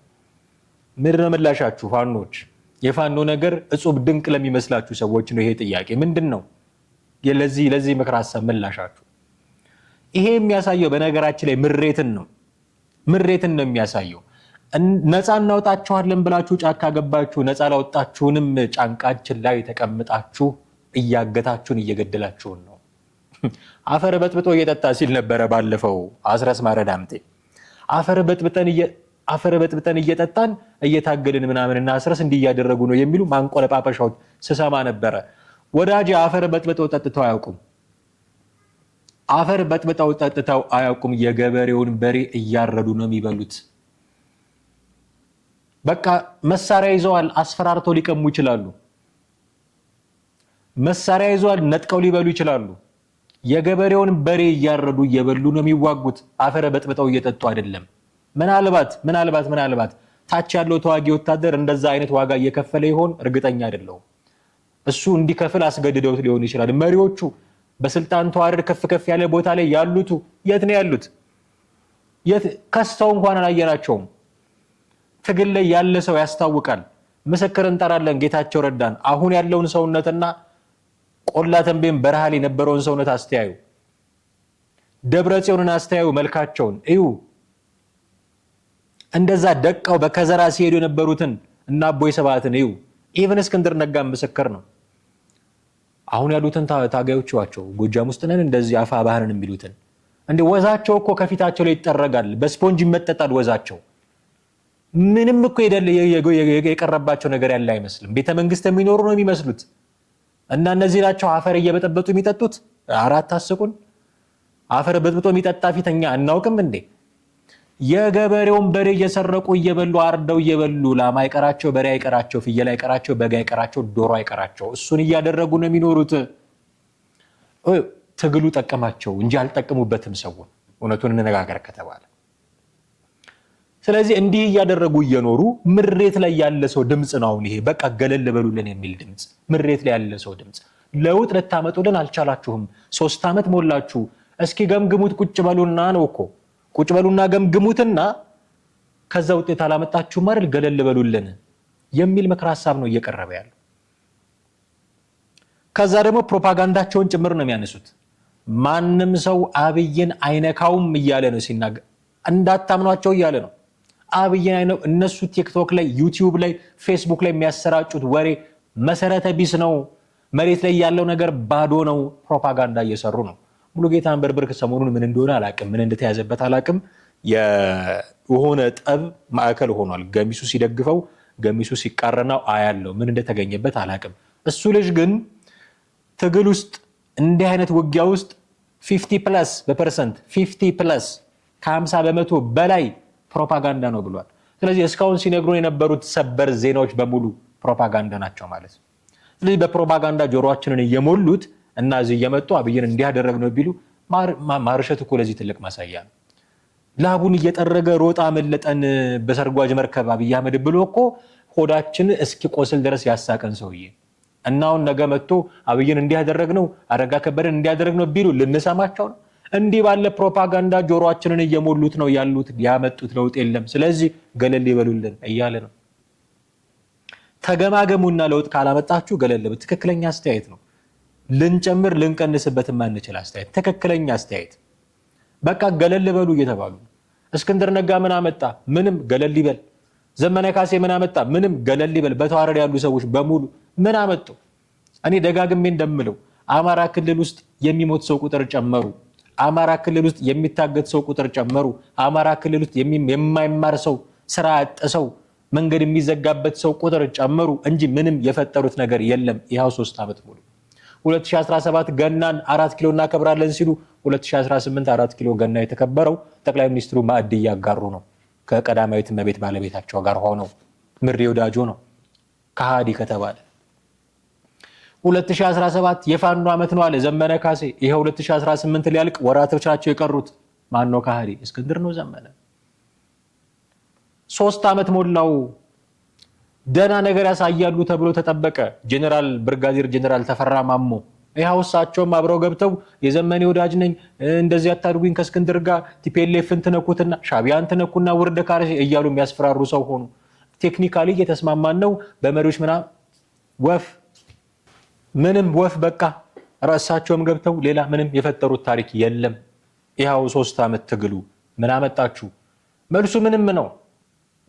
ምድረ ምላሻችሁ ፋኖች? የፋኖ ነገር እጹብ ድንቅ ለሚመስላችሁ ሰዎች ነው ይሄ ጥያቄ። ምንድን ነው ለዚህ ምክር ሀሳብ ምላሻችሁ? ይሄ የሚያሳየው በነገራችን ላይ ምሬትን ነው የሚያሳየው። ነፃ እናውጣችኋለን ብላችሁ ጫካ ገባችሁ። ነፃ ላወጣችሁንም ጫንቃችን ላይ ተቀምጣችሁ እያገታችሁን እየገደላችሁን ነው። አፈር በጥብጦ እየጠጣ ሲል ነበረ ባለፈው አስረስ ማረዳምጤ። አፈር በጥብጠን እየጠጣን እየታገልን ምናምንና አስረስ እንዲህ እያደረጉ ነው የሚሉ ማንቆለጳጳሻዎች ስሰማ ነበረ። ወዳጅ አፈር በጥብጠው ጠጥተው አያውቁም። አፈር በጥብጠው ጠጥተው አያውቁም። የገበሬውን በሬ እያረዱ ነው የሚበሉት። በቃ መሳሪያ ይዘዋል። አስፈራርተው ሊቀሙ ይችላሉ። መሳሪያ ይዘዋል። ነጥቀው ሊበሉ ይችላሉ። የገበሬውን በሬ እያረዱ እየበሉ ነው የሚዋጉት። አፈር በጥብጠው እየጠጡ አይደለም። ምናልባት ታች ያለው ተዋጊ ወታደር እንደዛ አይነት ዋጋ እየከፈለ ይሆን? እርግጠኛ አይደለሁም። እሱ እንዲከፍል አስገድደውት ሊሆን ይችላል። መሪዎቹ በስልጣን ተዋረድ ከፍ ያለ ቦታ ላይ ያሉት የት ነው ያሉት? ከስተው እንኳን አላየናቸውም። ትግል ላይ ያለ ሰው ያስታውቃል። ምስክር እንጠራለን። ጌታቸው ረዳን አሁን ያለውን ሰውነትና ቆላ ተንቤን በረሃ ላይ የነበረውን ሰውነት አስተያዩ። ደብረጽዮንን አስተያዩ። መልካቸውን እዩ። እንደዛ ደቀው በከዘራ ሲሄዱ የነበሩትን እና አቦይ ሰባትን እዩ። ኢቭን እስክንድር ነጋ ምስክር ነው። አሁን ያሉትን ታጋዮች ዋቸው ጎጃም ውስጥ ነን እንደዚህ አፋ ባህርን የሚሉትን እንደ ወዛቸው እኮ ከፊታቸው ላይ ይጠረጋል። በስፖንጅ ይመጠጣል ወዛቸው። ምንም እኮ የቀረባቸው ነገር ያለ አይመስልም። ቤተ መንግስት የሚኖሩ ነው የሚመስሉት። እና እነዚህ ናቸው አፈር እየበጠበጡ የሚጠጡት። አራት አስቁን። አፈር በጥብጦ የሚጠጣ ፊተኛ አናውቅም እንዴ? የገበሬውን በሬ እየሰረቁ እየበሉ አርደው እየበሉ ላም አይቀራቸው፣ በሬ አይቀራቸው፣ ፍየል አይቀራቸው፣ በግ አይቀራቸው፣ ዶሮ አይቀራቸው። እሱን እያደረጉ ነው የሚኖሩት። ትግሉ ጠቀማቸው እንጂ አልጠቀሙበትም ሰውን። እውነቱን እንነጋገር ከተባለ ስለዚህ እንዲህ እያደረጉ እየኖሩ ምሬት ላይ ያለ ሰው ድምጽ ነው አሁን ይሄ። በቃ ገለል በሉልን የሚል ድምጽ፣ ምሬት ላይ ያለ ሰው ድምጽ። ለውጥ ልታመጡልን አልቻላችሁም። 3 ዓመት ሞላችሁ። እስኪ ገምግሙት፣ ቁጭ በሉና ነው እኮ ቁጭ በሉና ገምግሙትና ከዛ ውጤት አላመጣችሁም አይደል? ገለል በሉልን የሚል ምክር ሐሳብ ነው እየቀረበ ያለው። ከዛ ደግሞ ፕሮፓጋንዳቸውን ጭምር ነው የሚያነሱት። ማንም ሰው አብይን አይነካውም እያለ ነው ሲናገር፣ እንዳታምኗቸው እያለ ነው። አብይን አይነው እነሱ ቲክቶክ ላይ፣ ዩቲዩብ ላይ፣ ፌስቡክ ላይ የሚያሰራጩት ወሬ መሰረተ ቢስ ነው። መሬት ላይ ያለው ነገር ባዶ ነው። ፕሮፓጋንዳ እየሰሩ ነው። ሙሉጌታን በርብርክ ሰሞኑን ምን እንደሆነ አላቅም፣ ምን እንደተያዘበት አላቅም። የሆነ ጠብ ማዕከል ሆኗል። ገሚሱ ሲደግፈው ገሚሱ ሲቃረናው አያለው። ምን እንደተገኘበት አላቅም። እሱ ልጅ ግን ትግል ውስጥ እንዲህ አይነት ውጊያ ውስጥ 50% ከ50 በመቶ በላይ ፕሮፓጋንዳ ነው ብሏል። ስለዚህ እስካሁን ሲነግሩን የነበሩት ሰበር ዜናዎች በሙሉ ፕሮፓጋንዳ ናቸው ማለት ነው። ስለዚህ በፕሮፓጋንዳ ጆሮአችንን እየሞሉት እና እዚህ እየመጡ አብይን እንዲያደረግ ነው ቢሉ ማርሸት እኮ ለዚህ ትልቅ ማሳያ ነው። ላቡን እየጠረገ ሮጣ መለጠን በሰርጓጅ መርከብ አብይ አህመድ ብሎ እኮ ሆዳችን እስኪቆስል ድረስ ያሳቀን ሰውዬ እና አሁን ነገ መጥቶ አብይን እንዲያደረግ ነው አረጋ ከበደን እንዲያደረግ ነው ቢሉ ልንሰማቸው ነው? እንዲህ ባለ ፕሮፓጋንዳ ጆሮአችንን እየሞሉት ነው ያሉት። ያመጡት ለውጥ የለም። ስለዚህ ገለል ይበሉልን እያለ ነው። ተገማገሙና ለውጥ ካላመጣችሁ ገለል። ትክክለኛ አስተያየት ነው። ልንጨምር ልንቀንስበት የማንችል አስተያየት፣ ትክክለኛ አስተያየት። በቃ ገለል በሉ እየተባሉ እስክንድር ነጋ ምን አመጣ? ምንም ገለል ይበል። ዘመነ ካሴ ምን አመጣ? ምንም ገለል ይበል። በተዋረድ ያሉ ሰዎች በሙሉ ምን አመጡ? እኔ ደጋግሜ እንደምለው አማራ ክልል ውስጥ የሚሞት ሰው ቁጥር ጨመሩ። አማራ ክልል ውስጥ የሚታገት ሰው ቁጥር ጨመሩ። አማራ ክልል ውስጥ የማይማር ሰው፣ ስራ ያጣ ሰው፣ መንገድ የሚዘጋበት ሰው ቁጥር ጨመሩ እንጂ ምንም የፈጠሩት ነገር የለም። ይኸው 3 ዓመት ሙሉ 2017 ገናን 4 ኪሎ እናከብራለን ሲሉ 2018 4 ኪሎ ገና የተከበረው ጠቅላይ ሚኒስትሩ ማዕድ እያጋሩ ነው ከቀዳማዊት እመቤት ባለቤታቸው ጋር ሆነው። ምሬ ወዳጆ ነው ከሃዲ ከተባለ 2017 የፋኖ ዓመት ነው አለ ዘመነ ካሴ። ይሄው 2018 ሊያልቅ ወራቶች ናቸው የቀሩት። ማን ነው ከሃዲ? እስክንድር ነው ዘመነ። 3 ዓመት ሞላው። ደና ነገር ያሳያሉ ተብሎ ተጠበቀ። ጄኔራል ብርጋዴር ጄኔራል ተፈራ ማሞ ይኸው እሳቸውም አብረው ገብተው የዘመኔ ወዳጅ ነኝ እንደዚህ አታድርጉኝ ከእስክንድር ጋር ቲፒኤልኤፍን ትነኩትና ሻቢያን ትነኩና ውርደ ካሬ እያሉ የሚያስፈራሩ ሰው ሆኑ። ቴክኒካሊ እየተስማማን ነው በመሪዎች ወፍ ምንም ወፍ በቃ ራሳቸውም ገብተው ሌላ ምንም የፈጠሩት ታሪክ የለም። ይኸው 3 ዓመት ትግሉ ምን አመጣችሁ? መልሱ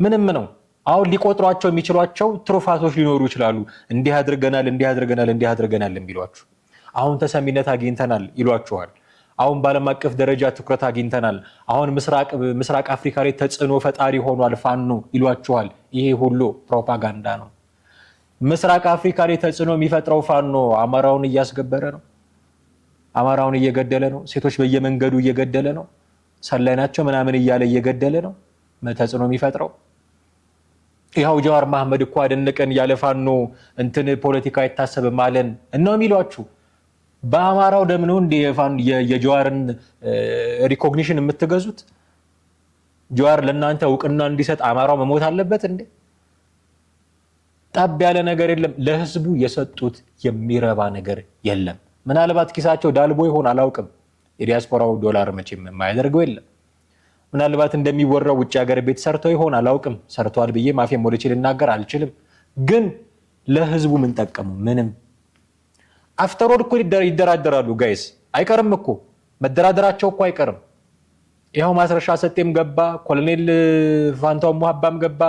ምንም ነው። አሁን ሊቆጥሯቸው የሚችሏቸው ትሩፋቶች ሊኖሩ ይችላሉ። እንዲህ አድርገናል የሚሏችሁ። አሁን ተሰሚነት አግኝተናል ይሏችኋል። አሁን በዓለም አቀፍ ደረጃ ትኩረት አግኝተናል። አሁን ምስራቅ አፍሪካ ላይ ተጽዕኖ ፈጣሪ ሆኗል ፋኖ ይሏችኋል። ይሄ ሁሉ ፕሮፓጋንዳ ነው። ምስራቅ አፍሪካ ላይ ተጽዕኖ የሚፈጥረው ፋኖ አማራውን እያስገበረ ነው። አማራውን እየገደለ ነው። ሴቶች በየመንገዱ እየገደለ ነው። ሰላይ ናቸው ምናምን እያለ እየገደለ ነው ተጽዕኖ የሚፈጥረው። ይኸው ጀዋር መሐመድ እኮ አደነቀን ያለ ፋኖ እንትን ፖለቲካ አይታሰብም አለን እና የሚሏችሁ በአማራው ደም ነው እንደ የጀዋርን ሪኮግኒሽን የምትገዙት? ጀዋር ለእናንተ እውቅና እንዲሰጥ አማራው መሞት አለበት እንዴ? ጠብ ያለ ነገር የለም። ለህዝቡ የሰጡት የሚረባ ነገር የለም። ምናልባት ኪሳቸው ዳልቦ ይሆን አላውቅም። የዲያስፖራው ዶላር መቼም የማያደርገው የለም። ምናልባት እንደሚወራው ውጭ ሀገር ቤት ሰርተው ይሆን አላውቅም። ሰርተዋል ብዬ ማፌ ሞልቼ ልናገር አልችልም። ግን ለህዝቡ ምን ጠቀሙ? ምንም። አፍተሮድ እኮ ይደራደራሉ ጋይስ፣ አይቀርም እኮ መደራደራቸው እኮ አይቀርም። ይኸው ማስረሻ ሰጤም ገባ፣ ኮሎኔል ፋንታው ሙሀባም ገባ።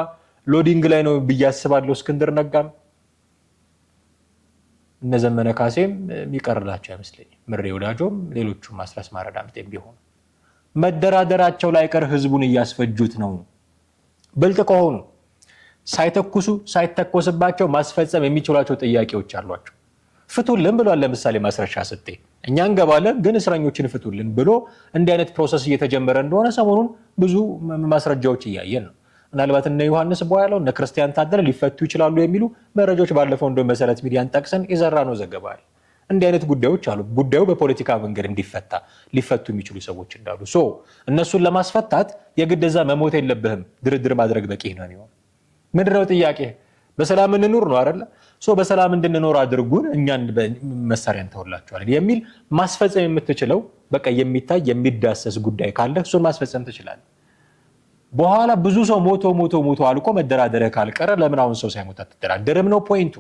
ሎዲንግ ላይ ነው ብዬ አስባለሁ። እስክንድር ነጋም እነ ዘመነ ካሴም የሚቀርላቸው አይመስለኝም። ምሬ ወዳጆም ሌሎቹም ማስረስ ማረዳምጤም ቢሆኑ መደራደራቸው ላይ ቀር ህዝቡን እያስፈጁት ነው። ብልጥ ከሆኑ ሳይተኩሱ ሳይተኮስባቸው ማስፈጸም የሚችሏቸው ጥያቄዎች አሏቸው። ፍቱልን ብሏል። ለምሳሌ ማስረሻ ሰጤ እኛ እንገባለን ግን እስረኞችን ፍቱልን ብሎ እንዲህ አይነት ፕሮሰስ እየተጀመረ እንደሆነ ሰሞኑን ብዙ ማስረጃዎች እያየን ነው። ምናልባት እነ ዮሐንስ ቦያለው እነ ክርስቲያን ታደለ ሊፈቱ ይችላሉ የሚሉ መረጃዎች ባለፈው እንደ መሰረት ሚዲያን ጠቅሰን የዘራ ነው ዘገባል። እንዲህ አይነት ጉዳዮች አሉ። ጉዳዩ በፖለቲካ መንገድ እንዲፈታ ሊፈቱ የሚችሉ ሰዎች እንዳሉ እነሱን ለማስፈታት የግድ እዛ መሞት የለብህም። ድርድር ማድረግ በቂ ነው የሚሆነው። ምንድነው ጥያቄ? በሰላም እንኑር ነው አይደለ? በሰላም እንድንኖር አድርጉን፣ እኛን መሳሪያ እንተውላቸዋለን የሚል ማስፈጸም የምትችለው በቃ የሚታይ የሚዳሰስ ጉዳይ ካለ እሱን ማስፈጸም ትችላለህ። በኋላ ብዙ ሰው ሞቶ አልቆ መደራደሪያ ካልቀረ ለምን አሁን ሰው ሳይሞት አትደራደርም ነው ፖይንቱ።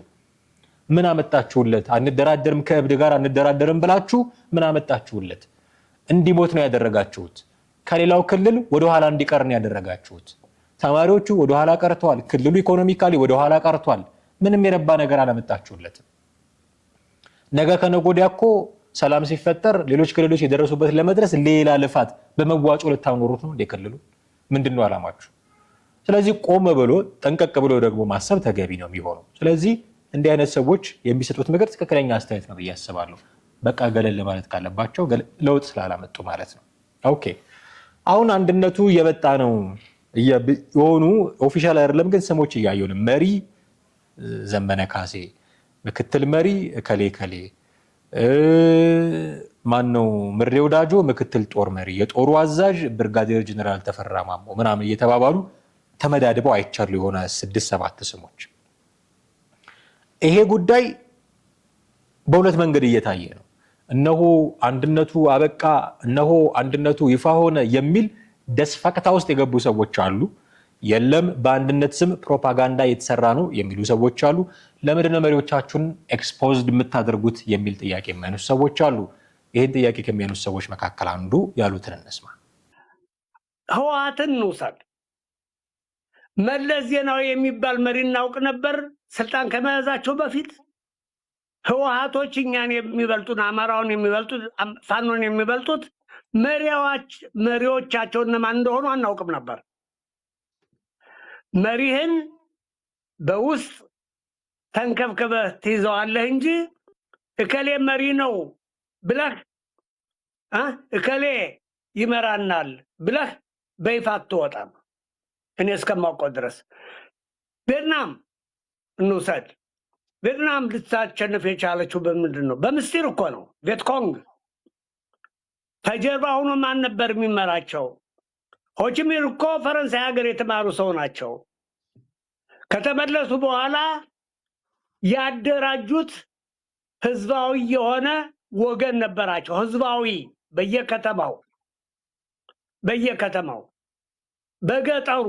ምን አመጣችሁለት? አንደራደርም ከእብድ ጋር አንደራደርም ብላችሁ ምን አመጣችሁለት? እንዲሞት ነው ያደረጋችሁት። ከሌላው ክልል ወደኋላ እንዲቀር ነው ያደረጋችሁት። ተማሪዎቹ ወደኋላ ቀርተዋል። ክልሉ ኢኮኖሚካሊ ወደኋላ ቀርቷል። ምንም የረባ ነገር አላመጣችሁለትም። ነገ ከነገ ወዲያ እኮ ሰላም ሲፈጠር ሌሎች ክልሎች የደረሱበት ለመድረስ ሌላ ልፋት በመዋጮ ልታኖሩት ነው እንደክልሉ ምንድነው አላማችሁ? ስለዚህ ቆም ብሎ ጠንቀቅ ብሎ ደግሞ ማሰብ ተገቢ ነው የሚሆነው። ስለዚህ እንዲህ አይነት ሰዎች የሚሰጡት ምክር ትክክለኛ አስተያየት ነው ብዬ አስባለሁ። በቃ ገለል ማለት ካለባቸው ለውጥ ስላላመጡ ማለት ነው። ኦኬ አሁን አንድነቱ የመጣ ነው የሆኑ ኦፊሻል አይደለም ግን ስሞች እያየሁ ነው። መሪ ዘመነ ካሴ፣ ምክትል መሪ ከሌ ከሌ፣ ማን ነው ምሬ ወዳጆ ምክትል ጦር መሪ፣ የጦሩ አዛዥ ብርጋዴር ጀነራል ተፈራ ማሞ ምናምን እየተባባሉ ተመዳድበው አይቻሉ የሆነ 6-7 ስሞች። ይሄ ጉዳይ በሁለት መንገድ እየታየ ነው። እነሆ አንድነቱ አበቃ፣ እነሆ አንድነቱ ይፋ ሆነ የሚል ደስፈቅታ ውስጥ የገቡ ሰዎች አሉ። የለም በአንድነት ስም ፕሮፓጋንዳ የተሰራ ነው የሚሉ ሰዎች አሉ። ለምንድነው መሪዎቻችሁን ኤክስፖዝድ የምታደርጉት የሚል ጥያቄ የሚያነሱ ሰዎች አሉ። ይህን ጥያቄ ከሚያነሱ ሰዎች መካከል አንዱ ያሉትን እንስማ። ህወሓትን እንውሰድ። መለስ ዜናዊ የሚባል መሪ እናውቅ ነበር ስልጣን ከመያዛቸው በፊት። ህወሓቶች እኛን የሚበልጡን አማራውን የሚበልጡት ፋኖን የሚበልጡት መሪዎቻቸው እነማን እንደሆኑ አናውቅም ነበር። መሪህን በውስጥ ተንከብከበህ ትይዘዋለህ እንጂ እከሌ መሪ ነው ብለህ እከሌ ይመራናል ብለህ በይፋ አትወጣም። እኔ እስከማውቀው ድረስ ቪየትናም እንውሰድ። ቪየትናም ልታሸንፍ የቻለችው በምንድን ነው? በምስጢር እኮ ነው። ቪየትኮንግ ከጀርባ ሆኖ ማን ነበር የሚመራቸው? ሆቺሚን እኮ ፈረንሳይ ሀገር የተማሩ ሰው ናቸው። ከተመለሱ በኋላ ያደራጁት ህዝባዊ የሆነ ወገን ነበራቸው። ህዝባዊ በየከተማው በገጠሩ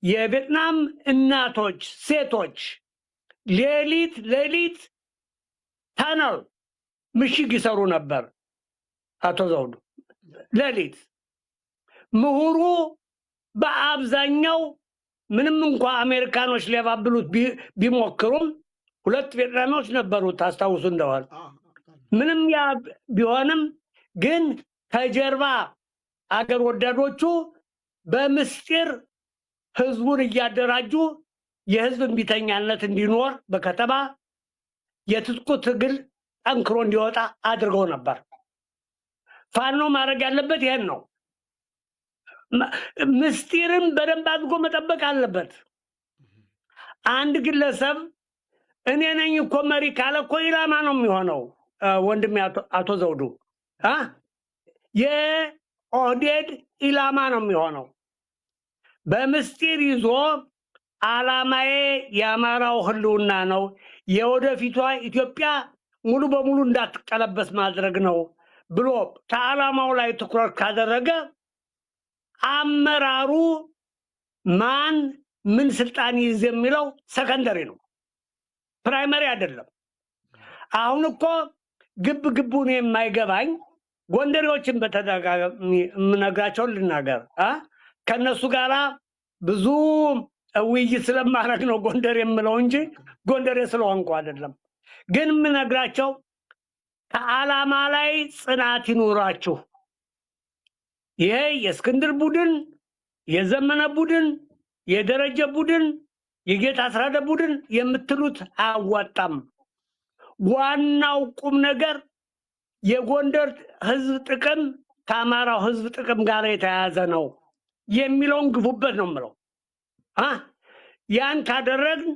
የቪየትናም እናቶች ሴቶች ሌሊት ታነል ምሽግ ይሰሩ ነበር። አቶ ዘውዱ ሌሊት ምሁሩ በአብዛኛው ምንም እንኳ አሜሪካኖች ሊያባብሉት ቢሞክሩም 2 ቪየትናሞች ነበሩ ታስታውሱ እንደሆነ። ምንም ያ ቢሆንም ግን ከጀርባ አገር ወዳዶቹ በምስጢር ህዝቡን እያደራጁ የህዝብ እምቢተኛነት እንዲኖር በከተማ የትጥቁ ትግል ጠንክሮ እንዲወጣ አድርገው ነበር። ፋኖ ማድረግ ያለበት ይሄን ነው። ምስጢርን በደንብ አድርጎ መጠበቅ አለበት። አንድ ግለሰብ እኔ ነኝ እኮ መሪ ካለ እኮ ኢላማ ነው የሚሆነው። ወንድሜ አቶ ዘውዱ የኦህዴድ ኢላማ ነው የሚሆነው። በምስጢር ይዞ አላማዬ የአማራው ህልውና ነው፣ የወደፊቷ ኢትዮጵያ ሙሉ በሙሉ እንዳትቀለበስ ማድረግ ነው ብሎ ከዓላማው ላይ ትኩረት ካደረገ አመራሩ ማን ምን ስልጣን ይዝ የሚለው ሰከንደሪ ነው፣ ፕራይመሪ አይደለም። አሁን እኮ ግቡን የማይገባኝ ጎንደሬዎችን በተደጋጋሚ የምነግራቸውን ልናገር። ከነሱ ጋራ ብዙ ውይይት ስለማድረግ ነው ጎንደር የምለው እንጂ ጎንደሬ ስለሆንኩ አይደለም። ግን የምነግራቸው ከዓላማ ላይ ጽናት ይኑራችሁ። ይሄ የእስክንድር ቡድን፣ የዘመነ ቡድን፣ የደረጀ ቡድን፣ የጌታ አስራደ ቡድን የምትሉት አያዋጣም። ዋናው ቁም ነገር የጎንደር ህዝብ ጥቅም ከአማራው ህዝብ ጥቅም ጋር የተያያዘ ነው የሚለውን ግፉበት ነው የምለው። ያን ካደረግን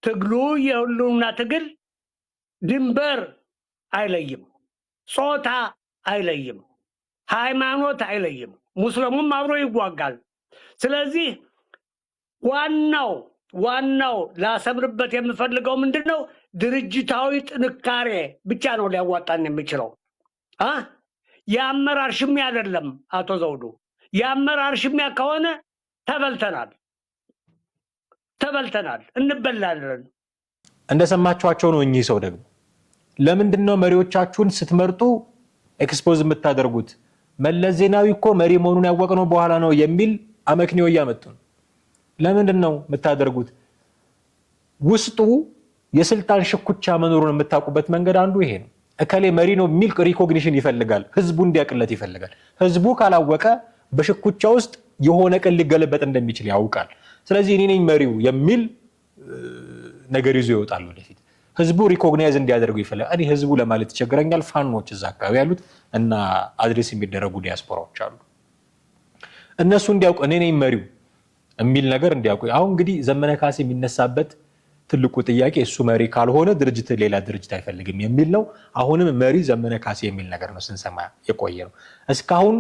ትግሉ የህልውና ትግል ድንበር አይለይም፣ ጾታ አይለይም፣ ሃይማኖት አይለይም። ሙስሊሙም አብሮ ይዋጋል። ስለዚህ ዋናው ላሰምርበት የምፈልገው ምንድነው? ድርጅታዊ ጥንካሬ ብቻ ነው ሊያዋጣን የሚችለው። የአመራር ሽሚያ አይደለም። አቶ ዘውዱ የአመራር ሽሚያ ከሆነ ተበልተናል፣ እንበላለን። እንደሰማችኋቸው ነው። እኚህ ሰው ደግሞ ለምንድነው መሪዎቻችሁን ስትመርጡ ኤክስፖዝ የምታደርጉት? መለስ ዜናዊ እኮ መሪ መሆኑን ያወቅነው በኋላ ነው የሚል አመክንዮ እያመጡ ነው። ለምንድን ነው የምታደርጉት? ውስጡ የስልጣን ሽኩቻ መኖሩን የምታውቁበት መንገድ አንዱ ይሄ ነው። እከሌ መሪ ነው የሚል ሪኮግኒሽን ይፈልጋል፣ ህዝቡ እንዲያቅለት ይፈልጋል። ህዝቡ ካላወቀ በሽኩቻ ውስጥ የሆነ ቀን ሊገለበጥ እንደሚችል ያውቃል። ስለዚህ እኔ ነኝ መሪው የሚል ነገር ይዞ ይወጣል ወደፊት። ህዝቡ ሪኮግናይዝ እንዲያደርጉ ይፈልጋል። እኔ ህዝቡ ለማለት ይቸግረኛል። ፋኖች እዛ አካባቢ ያሉት እና አድሬስ የሚደረጉ ዲያስፖራዎች አሉ። እነሱ እንዲያውቁ እኔ ነኝ መሪው የሚል ነገር እንዲያውቁ። አሁን እንግዲህ ዘመነ ካሴ የሚነሳበት ትልቁ ጥያቄ እሱ መሪ ካልሆነ ድርጅት ሌላ ድርጅት አይፈልግም የሚል ነው። አሁንም መሪ ዘመነ ካሴ የሚል ነገር ነው ስንሰማ የቆየ ነው። እስካሁን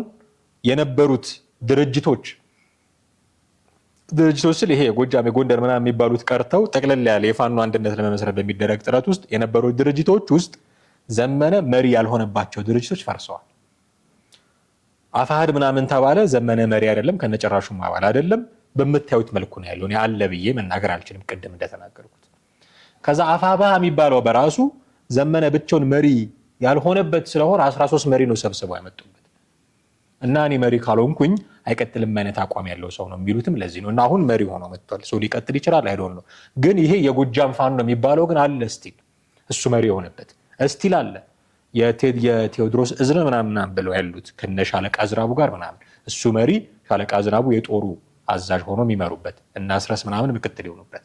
የነበሩት ድርጅቶች ስል ይሄ ጎጃም፣ የጎንደር ምናምን የሚባሉት ቀርተው ጠቅለል ያለ የፋኖ አንድነት ለመመስረት በሚደረግ ጥረት ውስጥ የነበሩት ድርጅቶች ውስጥ ዘመነ መሪ ያልሆነባቸው ድርጅቶች ፈርሰዋል። አፋሕድ ምናምን ተባለ፣ ዘመነ መሪ አይደለም፣ ከነጨራሹም አባል አይደለም። በምታዩት መልኩ ነው ያለው። አለ ብዬ መናገር አልችልም፣ ቅድም እንደተናገርኩት። ከዛ አፋብኃ የሚባለው በራሱ ዘመነ ብቻውን መሪ ያልሆነበት ስለሆነ 13 መሪ ነው ሰብስበው ያመጡበት እና እኔ መሪ ካልሆንኩኝ አይቀጥልም አይነት አቋም ያለው ሰው ነው የሚሉትም ለዚህ ነው። እና አሁን መሪ ሆኖ መጥቷል። ሰው ሊቀጥል ይችላል አይዶን ነው። ግን ይሄ የጎጃም ፋኖ ነው የሚባለው ግን አለ ስቲል፣ እሱ መሪ የሆነበት ስቲል አለ። የቴዎድሮስ እዝነ ምናምን ብለው ያሉት ከነ ሻለቃ ዝናቡ ጋር ምናምን እሱ መሪ፣ ሻለቃ ዝናቡ የጦሩ አዛዥ ሆኖ የሚመሩበት እና አስረስ ምናምን ምክትል የሆኑበት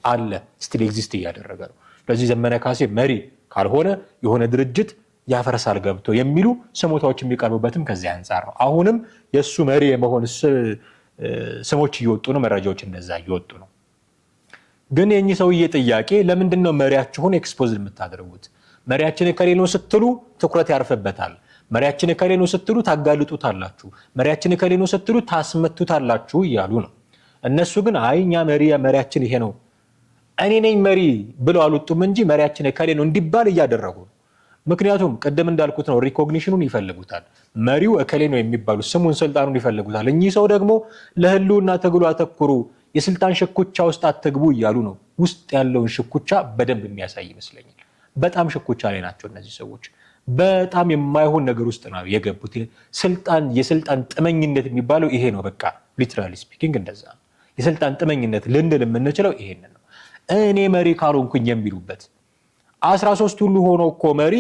አለ ስቲል ኤግዚስት እያደረገ ነው። ስለዚህ ዘመነ ካሴ መሪ ካልሆነ የሆነ ድርጅት ያፈርሳል ገብቶ የሚሉ ስሞታዎች የሚቀርቡበትም ከዚህ አንጻር ነው። አሁንም የእሱ መሪ የመሆን ስሞች እየወጡ ነው፣ መረጃዎች እንደዛ እየወጡ ነው። ግን የእኚህ ሰውዬ ጥያቄ ለምንድን ነው መሪያችሁን ኤክስፖዝ የምታደርጉት? መሪያችን እከሌ ነው ስትሉ ትኩረት ያርፍበታል። መሪያችን እከሌ ነው ስትሉ ታጋልጡታላችሁ። መሪያችን እከሌ ነው ስትሉ ታስመቱታላችሁ እያሉ ነው። እነሱ ግን አይ እኛ መሪያችን ይሄ ነው እኔ ነኝ መሪ ብለው አልወጡም እንጂ መሪያችን እከሌ ነው እንዲባል እያደረጉ ነው። ምክንያቱም ቅድም እንዳልኩት ነው፣ ሪኮግኒሽኑን ይፈልጉታል። መሪው እከሌ ነው የሚባሉ ስሙን፣ ስልጣኑን ይፈልጉታል። እኚህ ሰው ደግሞ ለህልውና ትግሉ አተኩሩ፣ የስልጣን ሽኩቻ ውስጥ አትግቡ እያሉ ነው። ውስጥ ያለውን ሽኩቻ በደንብ የሚያሳይ ይመስለኛል። በጣም ሽኩቻ ላይ ናቸው እነዚህ ሰዎች። በጣም የማይሆን ነገር ውስጥ ነው የገቡት። የስልጣን ጥመኝነት የሚባለው ይሄ ነው። በቃ ሊትራሊ ስፒኪንግ እንደዛ ነው። የስልጣን ጥመኝነት ልንል የምንችለው ይሄን ነው። እኔ መሪ ካልሆንኩኝ የሚሉበት 13 ሁሉ ሆኖ እኮ መሪ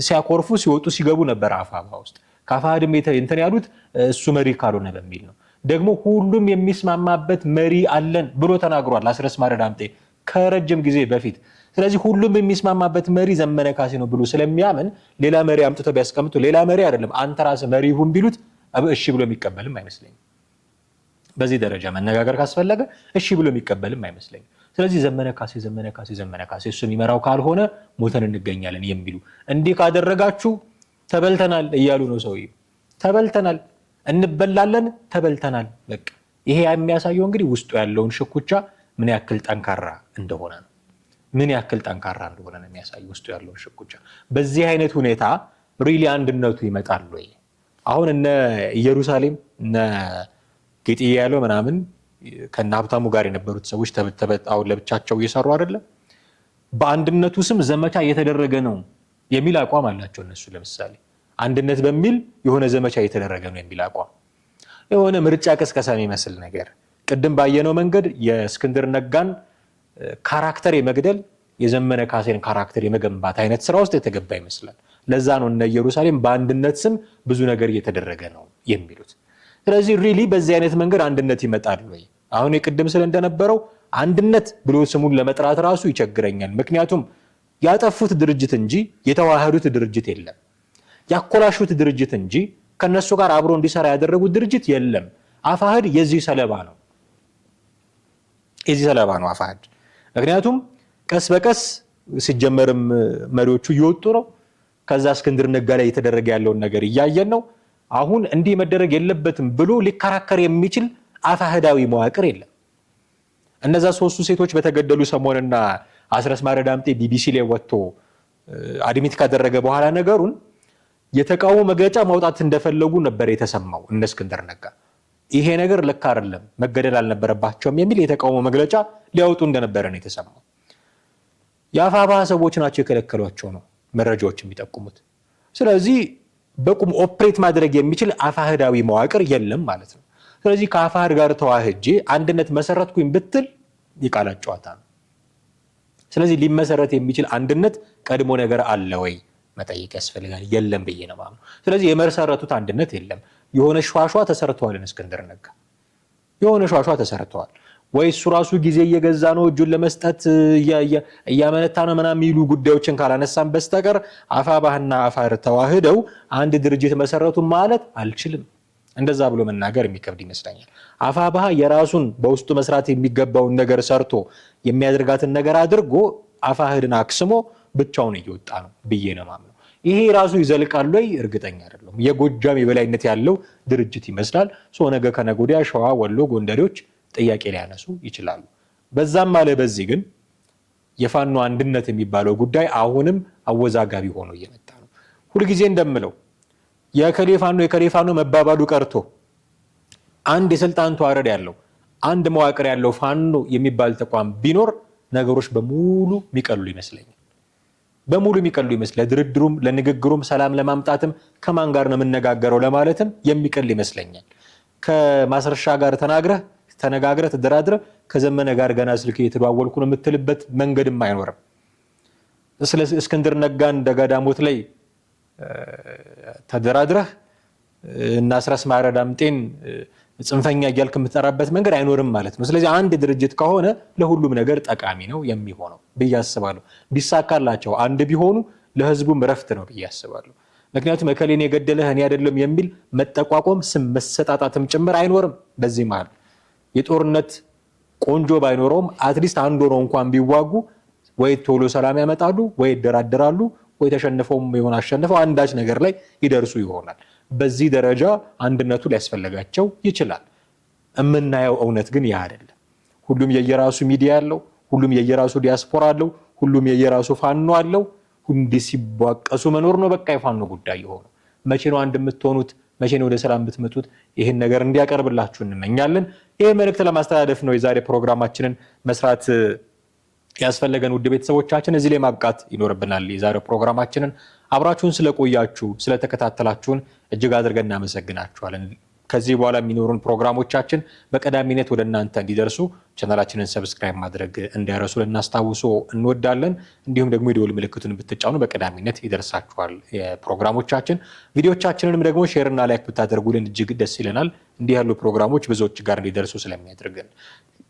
ሲያኮርፉ ሲወጡ ሲገቡ ነበር አፋብኃ ውስጥ። ከአፋሕድም እንትን ያሉት እሱ መሪ ካልሆነ በሚል ነው። ደግሞ ሁሉም የሚስማማበት መሪ አለን ብሎ ተናግሯል አስረስ ማረ ዳምጤ ከረጅም ጊዜ በፊት። ስለዚህ ሁሉም የሚስማማበት መሪ ዘመነ ካሴ ነው ብሎ ስለሚያምን ሌላ መሪ አምጥተው ቢያስቀምጡ ሌላ መሪ አይደለም አንተ ራስህ መሪ ሁን ቢሉት እሺ ብሎ የሚቀበልም አይመስለኝም። በዚህ ደረጃ መነጋገር ካስፈለገ እሺ ብሎ የሚቀበልም አይመስለኝም። ስለዚህ ዘመነ ካሴ እሱ የሚመራው ካልሆነ ሞተን እንገኛለን የሚሉ እንዲህ ካደረጋችሁ ተበልተናል እያሉ ነው ሰውዬው። ተበልተናል፣ እንበላለን፣ ተበልተናል። በቃ ይሄ የሚያሳየው እንግዲህ ውስጡ ያለውን ሽኩቻ ምን ያክል ጠንካራ እንደሆነ ነው። ምን ያክል ጠንካራ እንደሆነ ነው የሚያሳየው ውስጡ ያለውን ሽኩቻ። በዚህ አይነት ሁኔታ ሪሊ አንድነቱ ይመጣል ወይ? አሁን እነ ኢየሩሳሌም እነ ጌጥዬ ያለው ምናምን ከነ ሀብታሙ ጋር የነበሩት ሰዎች ተበጣው ለብቻቸው እየሰሩ አይደለም። በአንድነቱ ስም ዘመቻ እየተደረገ ነው የሚል አቋም አላቸው እነሱ። ለምሳሌ አንድነት በሚል የሆነ ዘመቻ እየተደረገ ነው የሚል አቋም፣ የሆነ ምርጫ ቅስቀሳ የሚመስል ነገር። ቅድም ባየነው መንገድ የእስክንድር ነጋን ካራክተር የመግደል የዘመነ ካሴን ካራክተር የመገንባት አይነት ስራ ውስጥ የተገባ ይመስላል። ለዛ ነው እነ ኢየሩሳሌም በአንድነት ስም ብዙ ነገር እየተደረገ ነው የሚሉት። ስለዚህ ሪሊ በዚህ አይነት መንገድ አንድነት ይመጣል ወይ? አሁን የቅድም ስለ እንደነበረው አንድነት ብሎ ስሙን ለመጥራት ራሱ ይቸግረኛል። ምክንያቱም ያጠፉት ድርጅት እንጂ የተዋሃዱት ድርጅት የለም። ያኮላሹት ድርጅት እንጂ ከነሱ ጋር አብሮ እንዲሰራ ያደረጉት ድርጅት የለም። አፋሕድ የዚህ ሰለባ ነው። አፋሕድ ምክንያቱም ቀስ በቀስ ሲጀመርም መሪዎቹ እየወጡ ነው። ከዛ እስክንድር ነጋ ላይ የተደረገ ያለውን ነገር እያየን ነው። አሁን እንዲህ መደረግ የለበትም ብሎ ሊከራከር የሚችል አፋሕዳዊ መዋቅር የለም። እነዛ ሶስቱ ሴቶች በተገደሉ ሰሞንና አስረስ ማረ ዳምጤ ቢቢሲ ላይ ወጥቶ አድሚት ካደረገ በኋላ ነገሩን የተቃውሞ መግለጫ ማውጣት እንደፈለጉ ነበር የተሰማው እነ እስክንድር ነጋ። ይሄ ነገር ልክ አይደለም፣ መገደል አልነበረባቸውም የሚል የተቃውሞ መግለጫ ሊያወጡ እንደነበረ ነው የተሰማው። የአፋብኃ ሰዎች ናቸው የከለከሏቸው ነው መረጃዎች የሚጠቁሙት። ስለዚህ በቁም ኦፕሬት ማድረግ የሚችል አፋሕዳዊ መዋቅር የለም ማለት ነው። ስለዚህ ከአፋሕድ ጋር ተዋህጄ አንድነት መሰረትኩኝ ብትል የቃላት ጨዋታ ነው። ስለዚህ ሊመሰረት የሚችል አንድነት ቀድሞ ነገር አለ ወይ መጠየቅ ያስፈልጋል። የለም ብዬ ነው ማለት። ስለዚህ የመሰረቱት አንድነት የለም። የሆነ ሸዋሸዋ ተሰርተዋል። እስክንድር ነጋ የሆነ ሸዋሸዋ ተሰርተዋል ወይ እሱ ራሱ ጊዜ እየገዛ ነው እጁን ለመስጠት እያመነታ ነው ምናምን የሚሉ ጉዳዮችን ካላነሳን በስተቀር አፋብኃና አፋር ተዋህደው አንድ ድርጅት መሰረቱ ማለት አልችልም። እንደዛ ብሎ መናገር የሚከብድ ይመስለኛል። አፋብኃ የራሱን በውስጡ መስራት የሚገባውን ነገር ሰርቶ የሚያደርጋትን ነገር አድርጎ አፋሕድን አክስሞ ብቻውን እየወጣ ነው ብዬ ነው የማምነው። ይሄ ራሱ ይዘልቃል ወይ እርግጠኛ አይደለም። የጎጃም የበላይነት ያለው ድርጅት ይመስላል። ነገ ከነገ ወዲያ ሸዋ፣ ወሎ፣ ጎንደሬዎች ጥያቄ ሊያነሱ ይችላሉ። በዛም አለ በዚህ ግን የፋኖ አንድነት የሚባለው ጉዳይ አሁንም አወዛጋቢ ሆኖ እየመጣ ነው። ሁልጊዜ እንደምለው የከሌፋኖ መባባሉ ቀርቶ አንድ የስልጣን ተዋረድ ያለው አንድ መዋቅር ያለው ፋኖ የሚባል ተቋም ቢኖር ነገሮች በሙሉ የሚቀሉ ይመስለኛል። ለድርድሩም ለንግግሩም ሰላም ለማምጣትም ከማን ጋር ነው የምነጋገረው ለማለትም የሚቀል ይመስለኛል። ከማስረሻ ጋር ተነጋግረህ ተደራድረህ ከዘመነ ጋር ገና ስልክ እየተደዋወልኩ ነው የምትልበት መንገድም አይኖርም። ስለ እስክንድር ነጋን ደጋዳሞት ላይ ተደራድረህ እና አስረስ ማረ ዳምጤን ጽንፈኛ እያልክ የምትጠራበት መንገድ አይኖርም ማለት ነው። ስለዚህ አንድ ድርጅት ከሆነ ለሁሉም ነገር ጠቃሚ ነው የሚሆነው ብዬ አስባለሁ። ቢሳካላቸው አንድ ቢሆኑ ለህዝቡም ረፍት ነው ብዬ አስባለሁ። ምክንያቱም እከሌን የገደለህ እኔ አይደለም የሚል መጠቋቆም፣ ስም መሰጣጣትም ጭምር አይኖርም። በዚህ መሃል የጦርነት ቆንጆ ባይኖረውም አትሊስት አንድ ሆነው እንኳን ቢዋጉ ወይ ቶሎ ሰላም ያመጣሉ፣ ወይ ይደራደራሉ፣ ወይ ተሸንፈውም ይሆን አሸንፈው አንዳች ነገር ላይ ይደርሱ ይሆናል። በዚህ ደረጃ አንድነቱ ሊያስፈልጋቸው ይችላል። የምናየው እውነት ግን ያ አይደለም። ሁሉም የየራሱ ሚዲያ አለው፣ ሁሉም የየራሱ ዲያስፖራ አለው፣ ሁሉም የየራሱ ፋኖ አለው። እንዲህ ሲቧቀሱ መኖር ነው በቃ የፋኖ ጉዳይ የሆነው። መቼ ነው አንድ የምትሆኑት? መቼ ነው ወደ ሰላም ብትመጡት? ይህን ነገር እንዲያቀርብላችሁ እንመኛለን። ይህ መልእክት ለማስተላለፍ ነው የዛሬ ፕሮግራማችንን መስራት ያስፈለገን። ውድ ቤተሰቦቻችን እዚህ ላይ ማብቃት ይኖርብናል። የዛሬው ፕሮግራማችንን አብራችሁን ስለቆያችሁ ስለተከታተላችሁን እጅግ አድርገን እናመሰግናችኋለን። ከዚህ በኋላ የሚኖሩን ፕሮግራሞቻችን በቀዳሚነት ወደ እናንተ እንዲደርሱ ቻናላችንን ሰብስክራይብ ማድረግ እንዳይረሱ ልናስታውሶ እንወዳለን። እንዲሁም ደግሞ የደወል ምልክቱን ብትጫኑ በቀዳሚነት ይደርሳችኋል የፕሮግራሞቻችን። ቪዲዮቻችንንም ደግሞ ሼር እና ላይክ ብታደርጉልን እጅግ ደስ ይለናል። እንዲህ ያሉ ፕሮግራሞች ብዙዎች ጋር እንዲደርሱ ስለሚያደርገን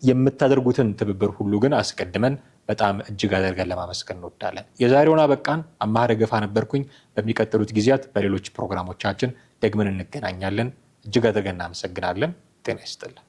የምታደርጉትን ትብብር ሁሉ ግን አስቀድመን በጣም እጅግ አድርገን ለማመስገን እንወዳለን። የዛሬውን አበቃን። አማሃ ደገፋ ነበርኩኝ። በሚቀጥሉት ጊዜያት በሌሎች ፕሮግራሞቻችን ደግመን እንገናኛለን። እጅግ አድርገን እናመሰግናለን። ጤና ይስጥልን።